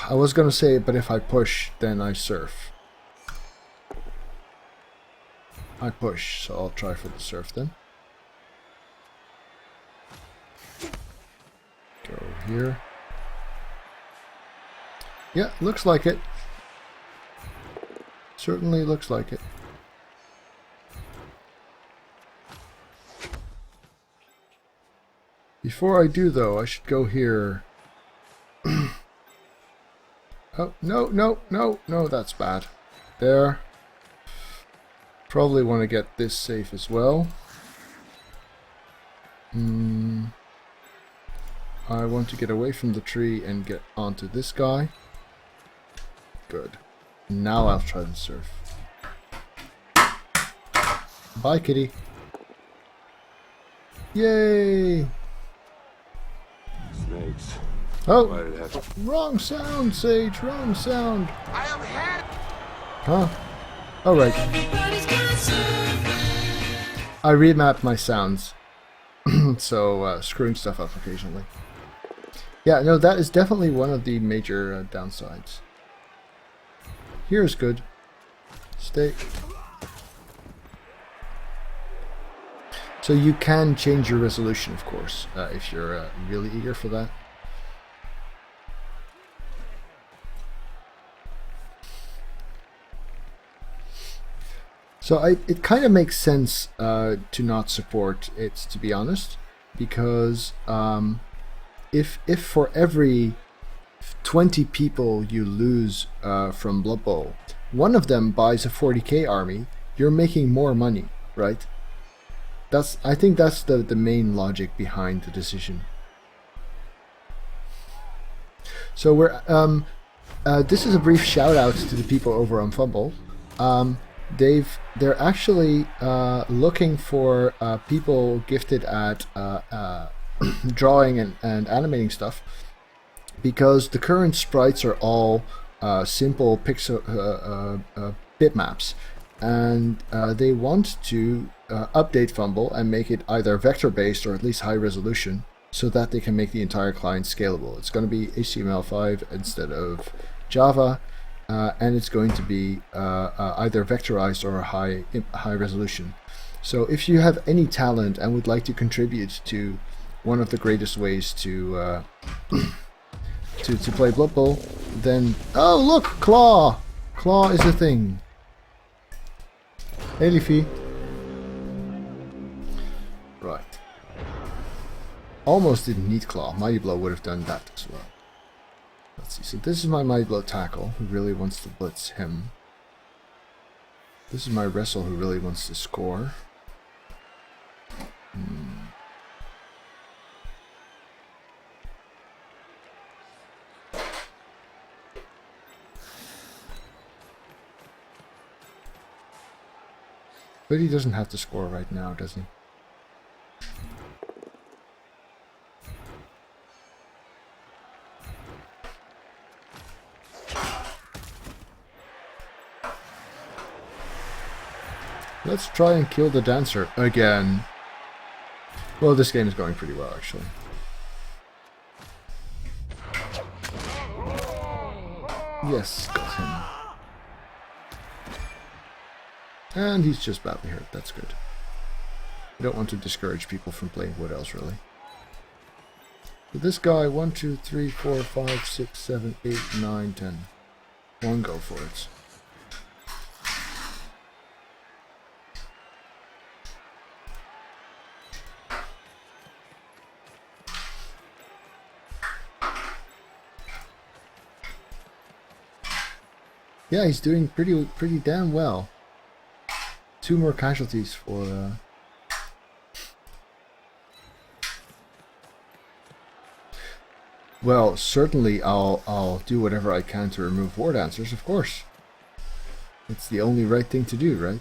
I was gonna say, but if I push, then I surf. I push, so I'll try for the surf then. Go here. Yeah, looks like it. Certainly looks like it. Before I do, though, I should go here. Oh, no, that's bad. There. Probably want to get this safe as well. I want to get away from the tree and get onto this guy. Good. Now I'll try and surf. Bye, kitty. Yay! Snakes. Oh! Why did it have to... Wrong sound, Sage! Wrong sound! I am here. Huh? Alright. I remapped my sounds. So, screwing stuff up occasionally. Yeah, no, that is definitely one of the major downsides. Here is good. Stay. So you can change your resolution, of course, if you're really eager for that. So it kind of makes sense to not support it, to be honest, because if for every 20 people you lose from Blood Bowl, one of them buys a 40k army, you're making more money, right? I think that's the main logic behind the decision. So we're this is a brief shout out to the people over on Fumble. They're actually looking for people gifted at drawing and animating stuff, because the current sprites are all simple pixel bitmaps, and they want to update Fumble and make it either vector based or at least high resolution, so that they can make the entire client scalable. It's going to be HTML5 instead of Java. And it's going to be either vectorized or high resolution. So if you have any talent and would like to contribute to one of the greatest ways to to play Blood Bowl, then oh look, Claw is a thing. Hey Leafy. Right. Almost didn't need Claw. Mighty Blow would have done that as well. Let's see, so this is my Mighty Blow Tackle, who really wants to blitz him. This is my Wrestle, who really wants to score. But he doesn't have to score right now, does he? Let's try and kill the dancer again. Well, this game is going pretty well, actually. Yes, got him. And he's just badly hurt, that's good. I don't want to discourage people from playing Wood Elves, really. But this guy, 1, 2, 3, 4, 5, 6, 7, 8, 9, 10. One go for it. Yeah, he's doing pretty damn well. 2 more casualties for. Well, certainly I'll do whatever I can to remove war dancers, of course. It's the only right thing to do, right?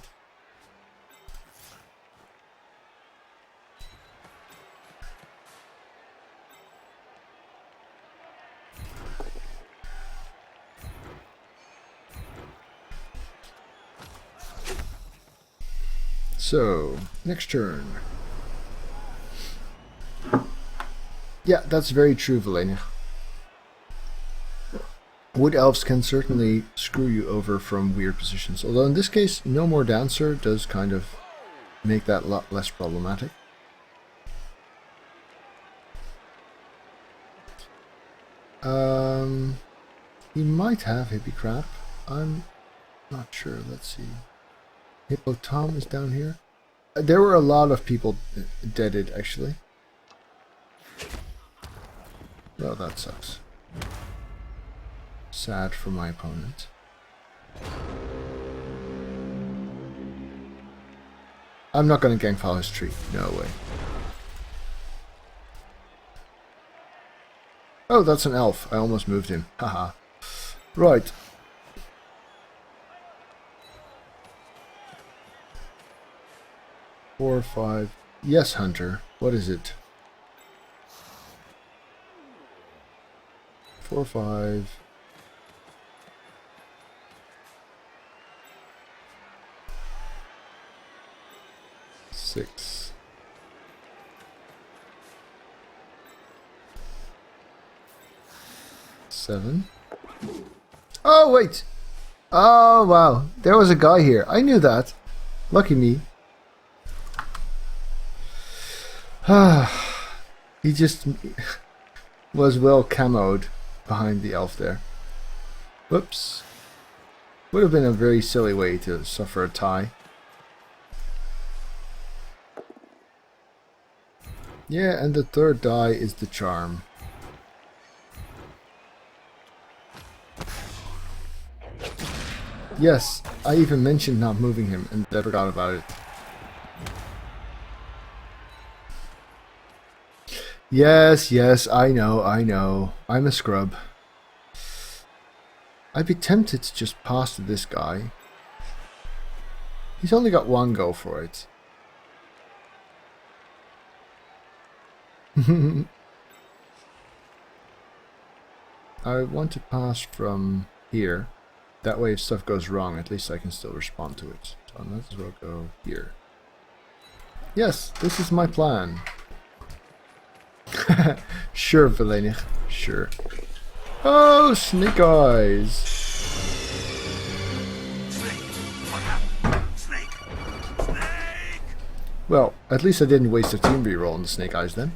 So, next turn. Yeah, that's very true, Valenia. Wood Elves can certainly screw you over from weird positions. Although in this case, no more dancer does kind of make that a lot less problematic. He might have hippie crap. I'm not sure. Let's see. Hippo Tom is down here. There were a lot of people deaded, actually. Well, that sucks. Sad for my opponent. I'm not going to gang follow his tree. No way. Oh, that's an elf. I almost moved him. Haha. Right. Four, 5. Yes, Hunter. What is it? 4, 5. 6. 7. Oh, wait! Oh, wow. There was a guy here. I knew that. Lucky me. He just was well camoed behind the elf there. Whoops. Would have been a very silly way to suffer a tie. Yeah, and the third die is the charm. Yes, I even mentioned not moving him and I forgot about it. Yes, I know. I'm a scrub. I'd be tempted to just pass to this guy. He's only got 1 go for it. I want to pass from here. That way if stuff goes wrong, at least I can still respond to it. So I might as well go here. Yes, this is my plan. Sure, Valenia. Sure. Oh, Snake Eyes! Snake! Well, at least I didn't waste a team reroll on the Snake Eyes then.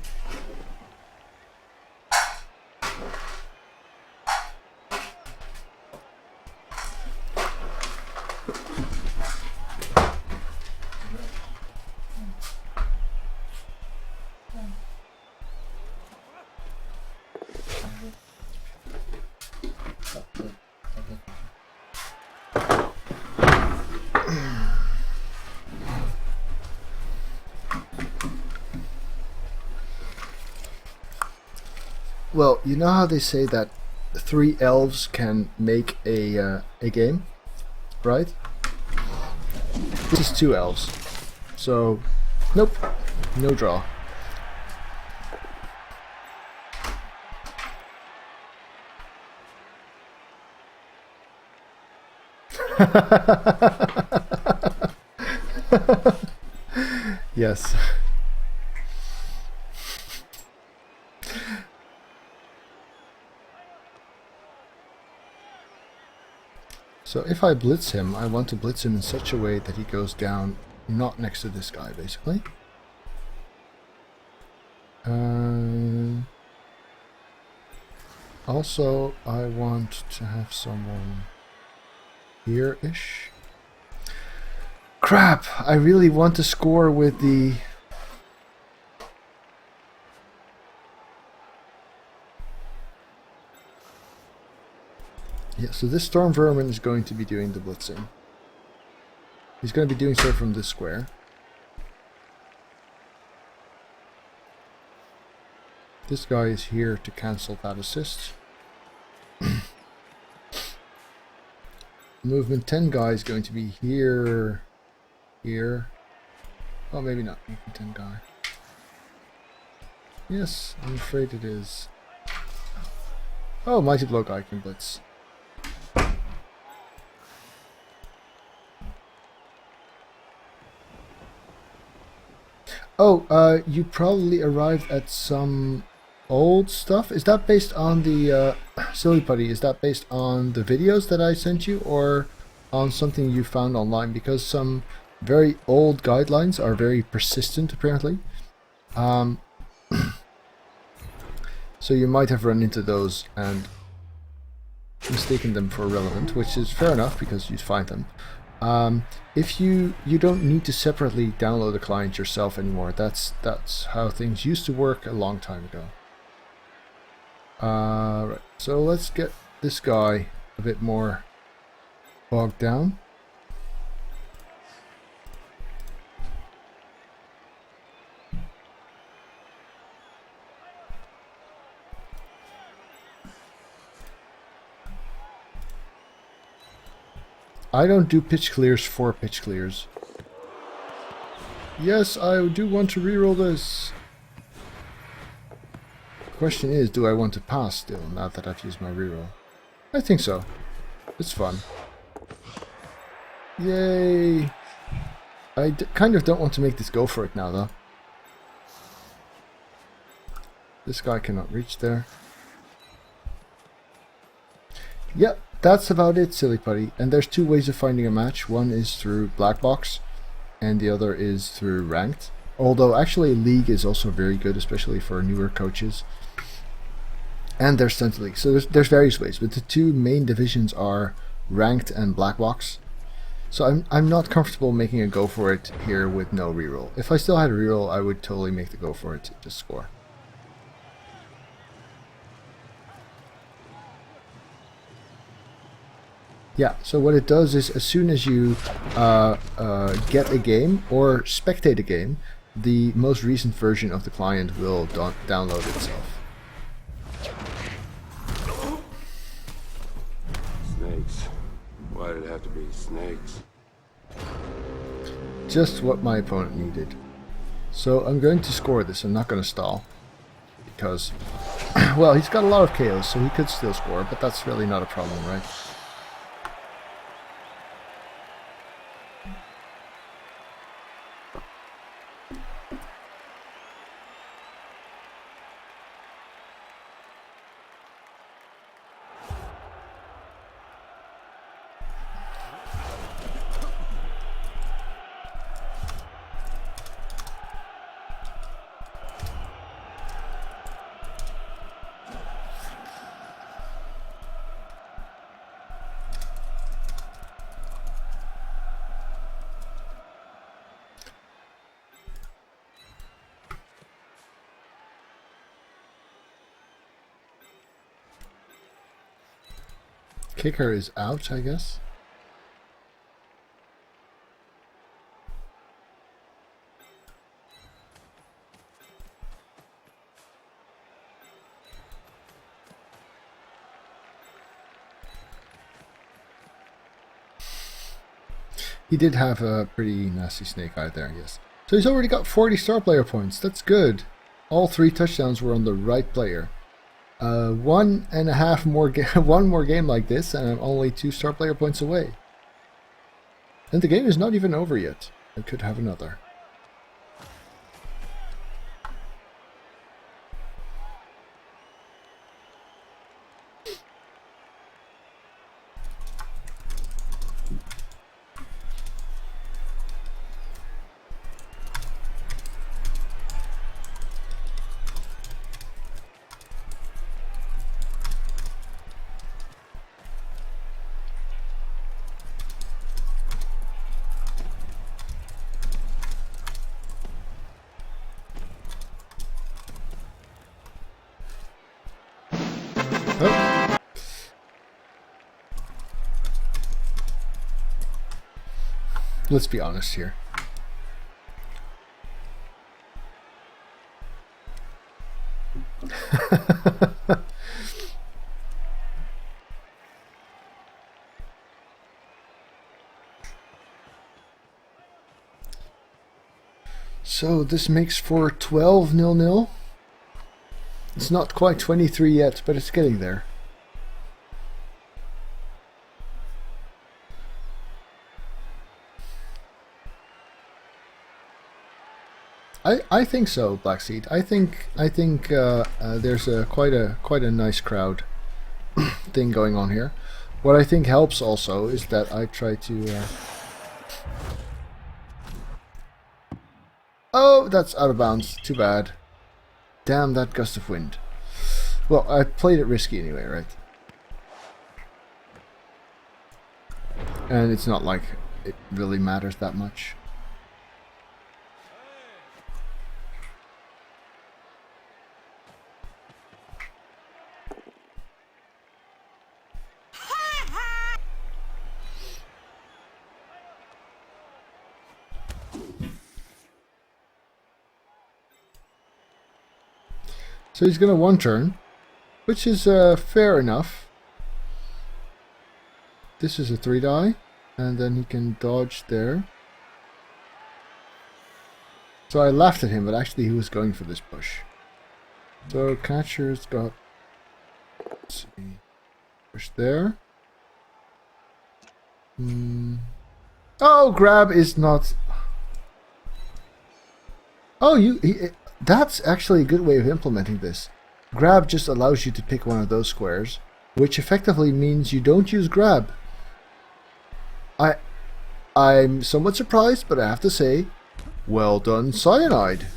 Well, you know how they say that 3 elves can make a game, right? This is 2 elves. So, nope, no draw. Yes. So if I blitz him, I want to blitz him in such a way that he goes down not next to this guy, basically. Also, I want to have someone here-ish. Crap! I really want to score with the... Yeah, so this Storm Vermin is going to be doing the blitzing. He's going to be doing so from this square. This guy is here to cancel that assist. Movement 10 guy is going to be here, here. Oh, maybe not movement 10 guy. Yes, I'm afraid it is. Oh, Mighty Blow guy can blitz. Oh, you probably arrived at some old stuff. Is that based on the Silly Putty? Is that based on the videos that I sent you, or on something you found online? Because some very old guidelines are very persistent, apparently. So you might have run into those and mistaken them for relevant, which is fair enough because you find them. If you don't need to separately download the client yourself anymore. That's how things used to work a long time ago. Right, so let's get this guy a bit more bogged down. I don't do pitch clears for pitch clears. Yes, I do want to reroll this. Question is, do I want to pass still, now that I've used my reroll? I think so. It's fun. Yay! I kind of don't want to make this go for it now, though. This guy cannot reach there. Yep, that's about it, Silly Putty. And there's two ways of finding a match. One is through Black Box, and the other is through Ranked. Although, actually, League is also very good, especially for newer coaches. And there's Stunted League. So there's various ways, but the two main divisions are Ranked and Black Box. So I'm not comfortable making a go for it here with no reroll. If I still had a reroll, I would totally make the go for it to just score. Yeah, so what it does is as soon as you get a game or spectate a game, the most recent version of the client will download itself. Snakes. Why did it have to be snakes? Just what my opponent needed. So I'm going to score this. I'm not going to stall. Because, well, he's got a lot of KOs, so he could still score, but that's really not a problem, right? Kicker is out, I guess. He did have a pretty nasty snake eye there, yes. So he's already got 40 star player points. That's good. All 3 touchdowns were on the right player. 1.5 more one more game like this, and I'm only 2 star player points away. And the game is not even over yet. I could have another. Oh. Let's be honest here. So this makes for 12-0. It's not quite 23 yet, but it's getting there. I think so, Blackseed. I think there's quite a nice crowd thing going on here. What I think helps also is that I try to. Oh, that's out of bounds. Too bad. Damn that gust of wind. Well, I played it risky anyway, right? And it's not like it really matters that much. So he's going to 1-turn, which is fair enough. This is a 3-die, and then he can dodge there. So I laughed at him, but actually he was going for this push. So catcher's got, let's see, push there. Oh, grab is not. Oh, that's actually a good way of implementing this. Grab just allows you to pick one of those squares, which effectively means you don't use grab. I'm somewhat surprised, but I have to say, well done, Cyanide.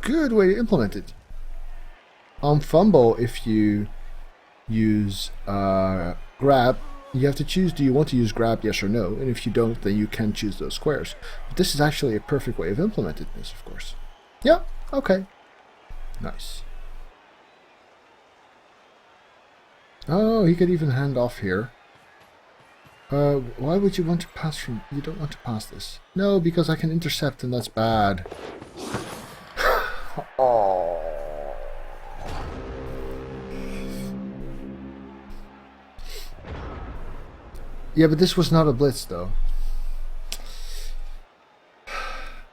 Good way to implement it. On Fumble, if you use grab, you have to choose, do you want to use grab, yes or no? And if you don't, then you can choose those squares. But this is actually a perfect way of implementing this, of course. Yeah, okay. Nice. Oh, he could even hand off here. Why would you want to pass from... You don't want to pass this. No, because I can intercept and that's bad. Oh. Yeah, but this was not a blitz, though.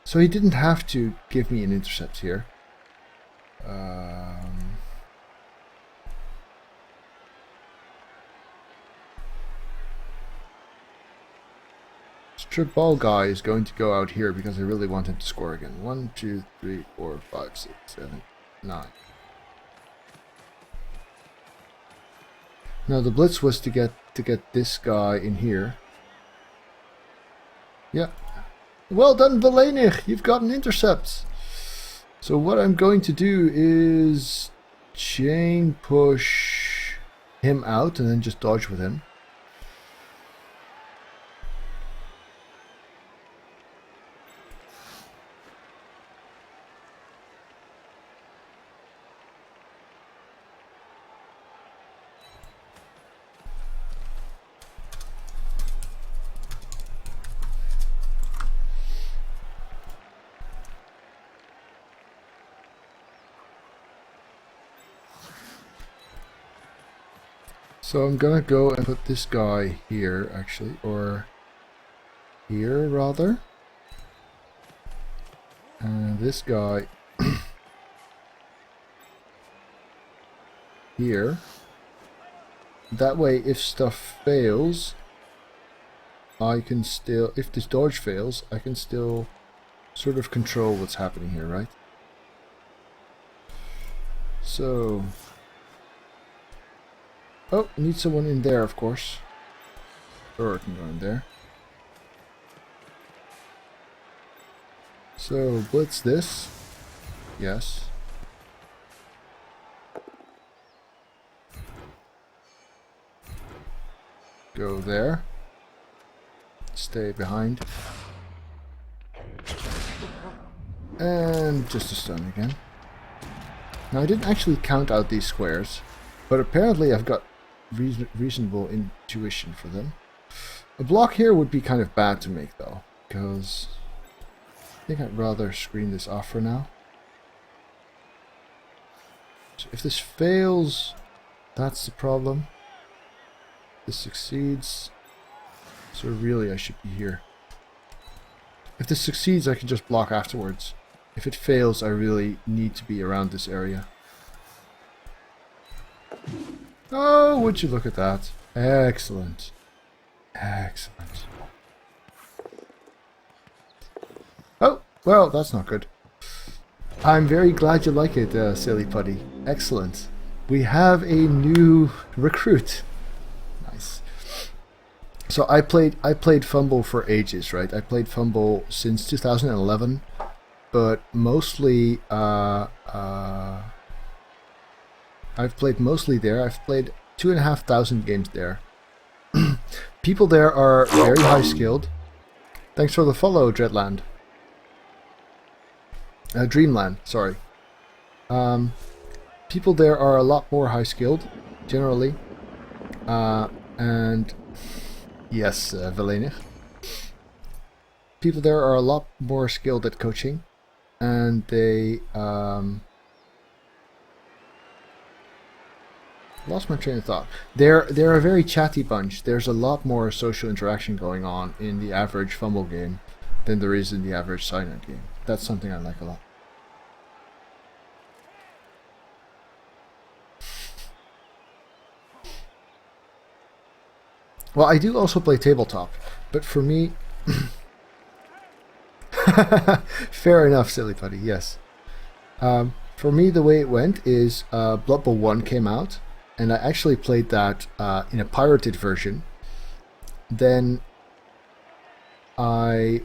So he didn't have to give me an intercept here. Strip ball guy is going to go out here because I really want him to score again. 1, 2, 3, 4, 5, 6, 7, 9. Now the blitz was to get this guy in here. Yeah. Well done, Valenig. You've got an intercept. So what I'm going to do is chain push him out and then just dodge with him. So I'm gonna go and put this guy here, actually, or here rather. And this guy here. That way, if stuff fails, I can still, if this dodge fails, I can still sort of control what's happening here, right? So, oh, need someone in there, of course. Or I can go in there. So, blitz this. Yes. Go there. Stay behind. And just a stun again. Now I didn't actually count out these squares, but apparently I've got reasonable intuition for them. A block here would be kind of bad to make though, because I think I'd rather screen this off for now. So if this fails, that's the problem. This succeeds, so really I should be here. If this succeeds, I can just block afterwards. If it fails, I really need to be around this area. Oh, would you look at that? Excellent. Excellent. Oh, well, that's not good. I'm very glad you like it, silly putty. Excellent. We have a new recruit. Nice. So I played Fumble for ages, right? I played Fumble since 2011, but mostly I've played mostly there. I've played 2,500 games there. People there are very high skilled. Thanks for the follow, Dreadland. Dreamland, sorry. People there are a lot more high skilled, generally. And yes, Velenig. People there are a lot more skilled at coaching, and they lost my train of thought. They're a very chatty bunch. There's a lot more social interaction going on in the average Fumble game than there is in the average Cyanide game. That's something I like a lot. Well, I do also play tabletop, but for me... Fair enough, silly putty, yes. For me, the way it went is Blood Bowl 1 came out, and I actually played that in a pirated version. Then I...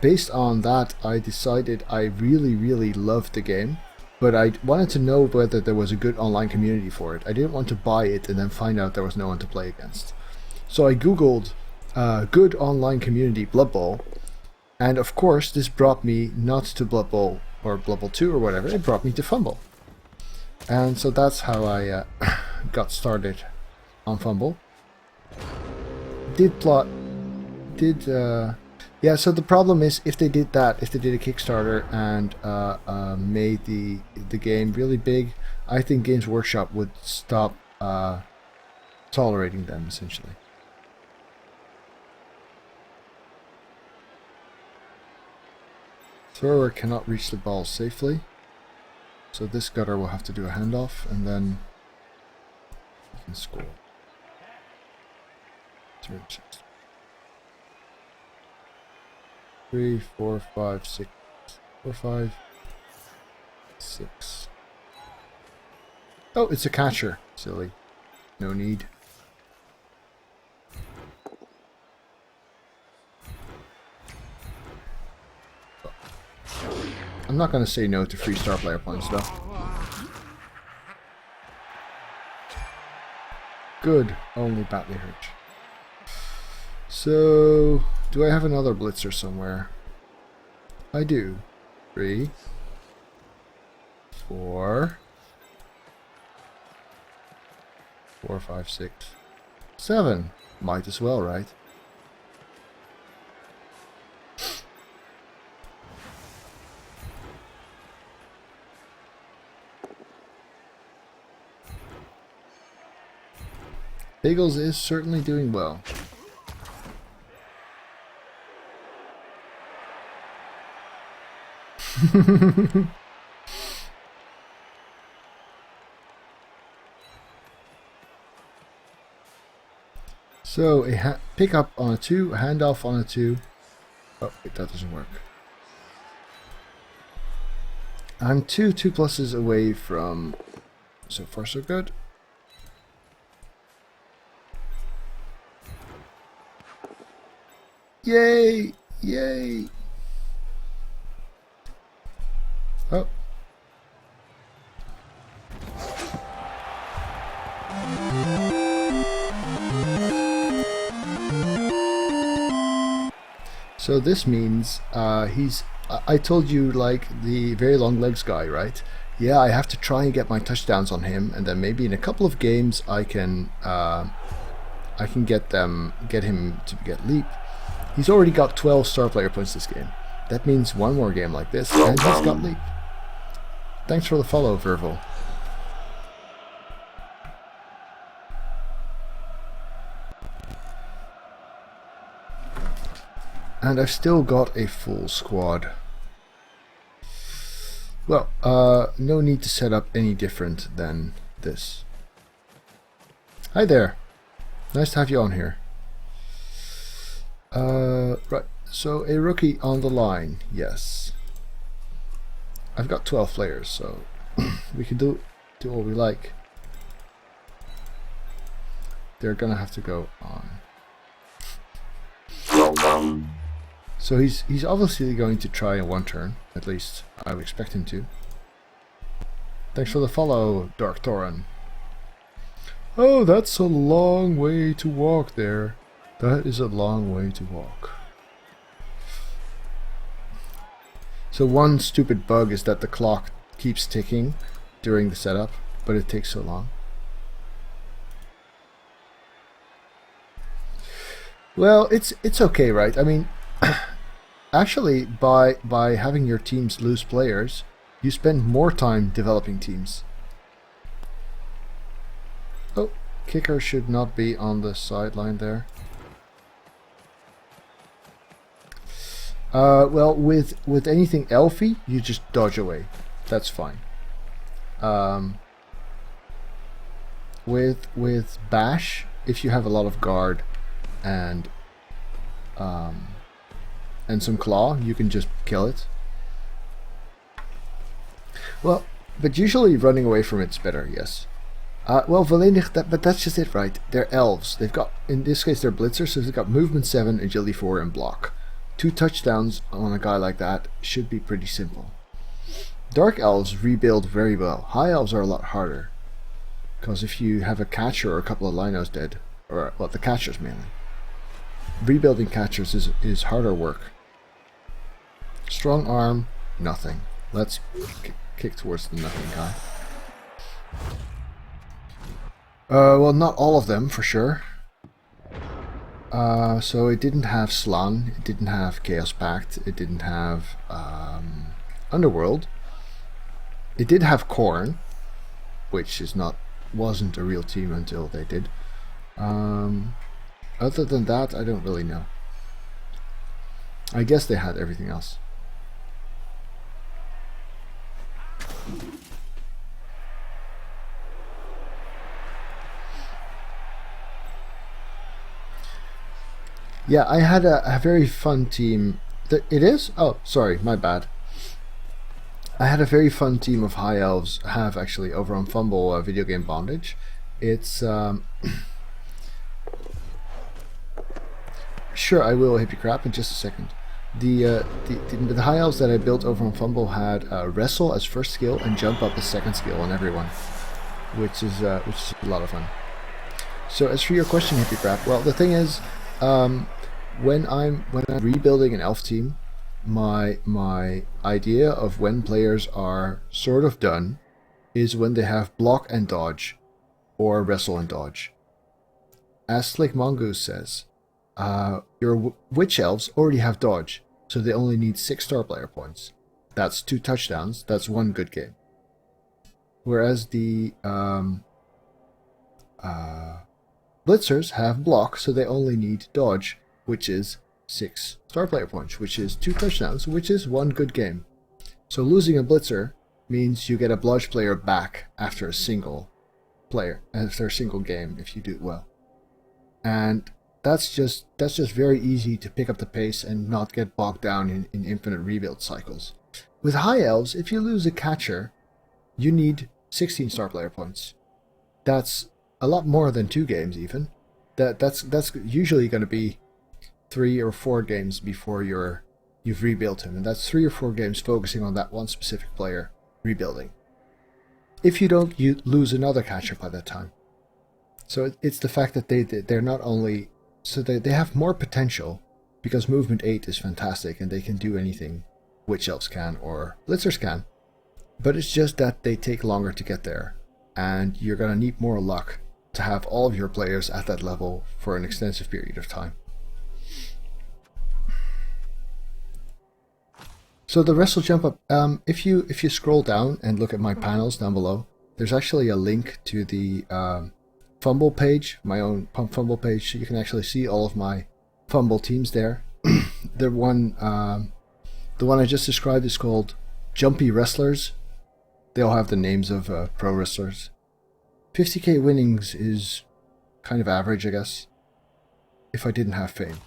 based on that, I decided I really, really loved the game. But I wanted to know whether there was a good online community for it. I didn't want to buy it and then find out there was no one to play against. So I googled good online community Blood Bowl. And of course, this brought me not to Blood Bowl or Blood Bowl 2 or whatever. It brought me to Fumble. And so that's how I got started on Fumble. Yeah, so the problem is if they did that, if they did a Kickstarter and made the game really big, I think Games Workshop would stop tolerating them, essentially. Thrower cannot reach the ball safely, so this gutter will have to do a handoff, and then he can score. 3, 4, 5, 6, 4, 5, 6. Oh, it's a catcher. Silly. No need. I'm not going to say no to free star player points, though. Good. Only badly hurt. So... do I have another blitzer somewhere? I do. 3, 4, 5, 6, 7. Might as well, right? Bagels is certainly doing well. So a pick up on a 2, a handoff on a 2. Oh, wait, that doesn't work. I'm 2 pluses away from. So far, so good. Yay! Yay! Oh. So this means he's. I told you, like, the very long legs guy, right? Yeah, I have to try and get my touchdowns on him, and then maybe in a couple of games I can get him to get leap. He's already got 12 star player points this game. That means one more game like this, and he's got leap. Thanks for the follow, Verval. And I've still got a full squad. Well, no need to set up any different than this. Hi there. Nice to have you on here. Right, so a rookie on the line, yes. I've got 12 players, so we can do what we like. They're gonna have to go on. So he's obviously going to try in one turn, at least I would expect him to. Thanks for the follow, Dark Thorin. Oh, that's a long way to walk there. That is a long way to walk. So one stupid bug is that the clock keeps ticking during the setup, but it takes so long. Well, it's okay, right? I mean, actually, by having your teams lose players, you spend more time developing teams. Oh, kicker should not be on the sideline there. Well, with anything elfy, you just dodge away. That's fine. With bash, if you have a lot of guard and some claw, you can just kill it. Well, but usually running away from it's better, yes. Well, Volledig, but that's just it, right? They're elves. They've got, in this case, they're blitzers, so they've got movement 7, agility 4, and block. 2 touchdowns on a guy like that should be pretty simple. Dark elves rebuild very well. High elves are a lot harder, because if you have a catcher or a couple of linos dead, or well, the catchers mainly, rebuilding catchers is harder work. Strong arm, nothing. Let's kick towards the nothing guy. Well, not all of them for sure. So it didn't have Slan, it didn't have Chaos Pact, it didn't have Underworld. It did have Khorne, which wasn't a real team until they did. Other than that, I don't really know. I guess they had everything else. Yeah, I had a very fun team. It is? Oh, sorry, my bad. I had a very fun team of high elves have actually over on Fumble video game bondage. It's sure, I will hip you crap in just a second. The high elves that I built over on Fumble had wrestle as first skill and jump up as second skill on everyone, which is a lot of fun. So as for your question, hippie crap, well, the thing is, when I'm rebuilding an elf team, my idea of when players are sort of done is when they have block and dodge, or wrestle and dodge. As Slick Mongoose says, your witch elves already have dodge, so they only need 6 star player points. That's 2 touchdowns. That's 1 good game. Whereas the blitzers have block, so they only need dodge, which is 6 star player points, which is 2 touchdowns, which is 1 good game. So losing a blitzer means you get a bludge player back after a single game if you do it well. And that's just very easy to pick up the pace and not get bogged down in infinite rebuild cycles. With High Elves, if you lose a catcher, you need 16 star player points. That's a lot more than 2 games even. That's usually going to be 3 or 4 games before you've rebuilt him, and that's 3 or 4 games focusing on that one specific player rebuilding. If you don't, you lose another catcher by that time. So it's the fact that they're not only so they have more potential because movement 8 is fantastic and they can do anything Witch Elves can or Blitzers can, but it's just that they take longer to get there, and you're gonna need more luck to have all of your players at that level for an extensive period of time. So the rest will jump up. If you scroll down and look at my panels down below, there's actually a link to the Fumble page, my own Fumble page. So you can actually see all of my Fumble teams there. The one I just described is called Jumpy Wrestlers. They all have the names of pro wrestlers. 50k winnings is kind of average, I guess, if I didn't have fame.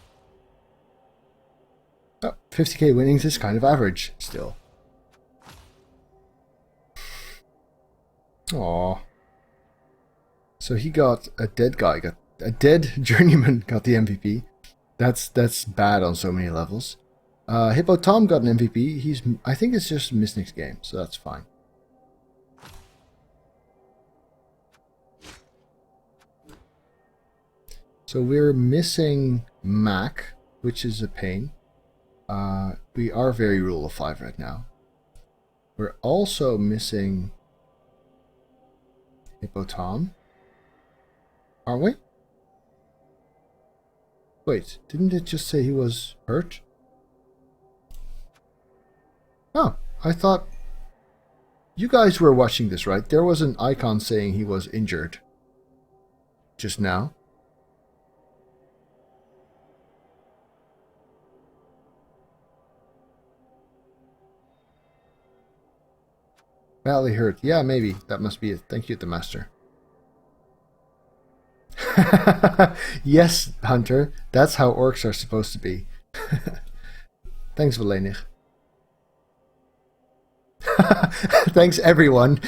Oh, 50k winnings is kind of average still. Aww. So he got a dead journeyman got the MVP. That's bad on so many levels. Hippo Tom got an MVP. I think it's just Mystic's game, so that's fine. So we're missing Mac, which is a pain. We are very rule of 5 right now. We're also missing Hippo Tom. Aren't we? Wait, didn't it just say he was hurt? Oh, I thought you guys were watching this, right? There was an icon saying he was injured just now. Badly hurt. Yeah, maybe. That must be it. Thank you, the master. Yes, Hunter. That's how orcs are supposed to be. Thanks, Valenig. Thanks, everyone.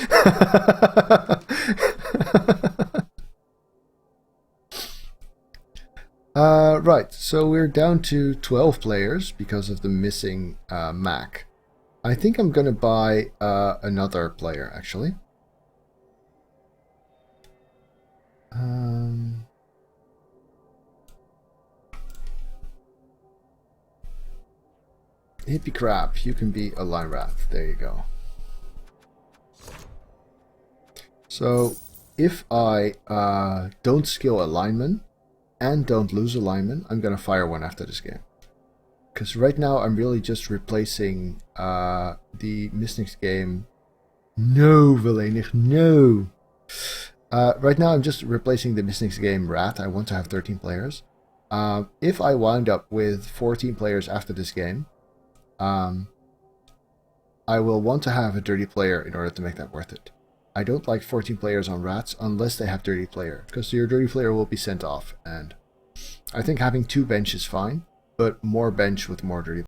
Right, so we're down to 12 players because of the missing Mac. I think I'm going to buy another player, actually. Hippie crap, you can be a line rat. There you go. So, if I don't skill a lineman and don't lose a lineman, I'm going to fire one after this game. Because right now I'm really just replacing the Mystic's game. No, Valenig, no! Right now I'm just replacing the Mystic's game rat. I want to have 13 players. If I wind up with 14 players after this game, I will want to have a dirty player in order to make that worth it. I don't like 14 players on rats unless they have dirty player, because your dirty player will be sent off, and I think having 2 bench is fine, but more bench with more dirty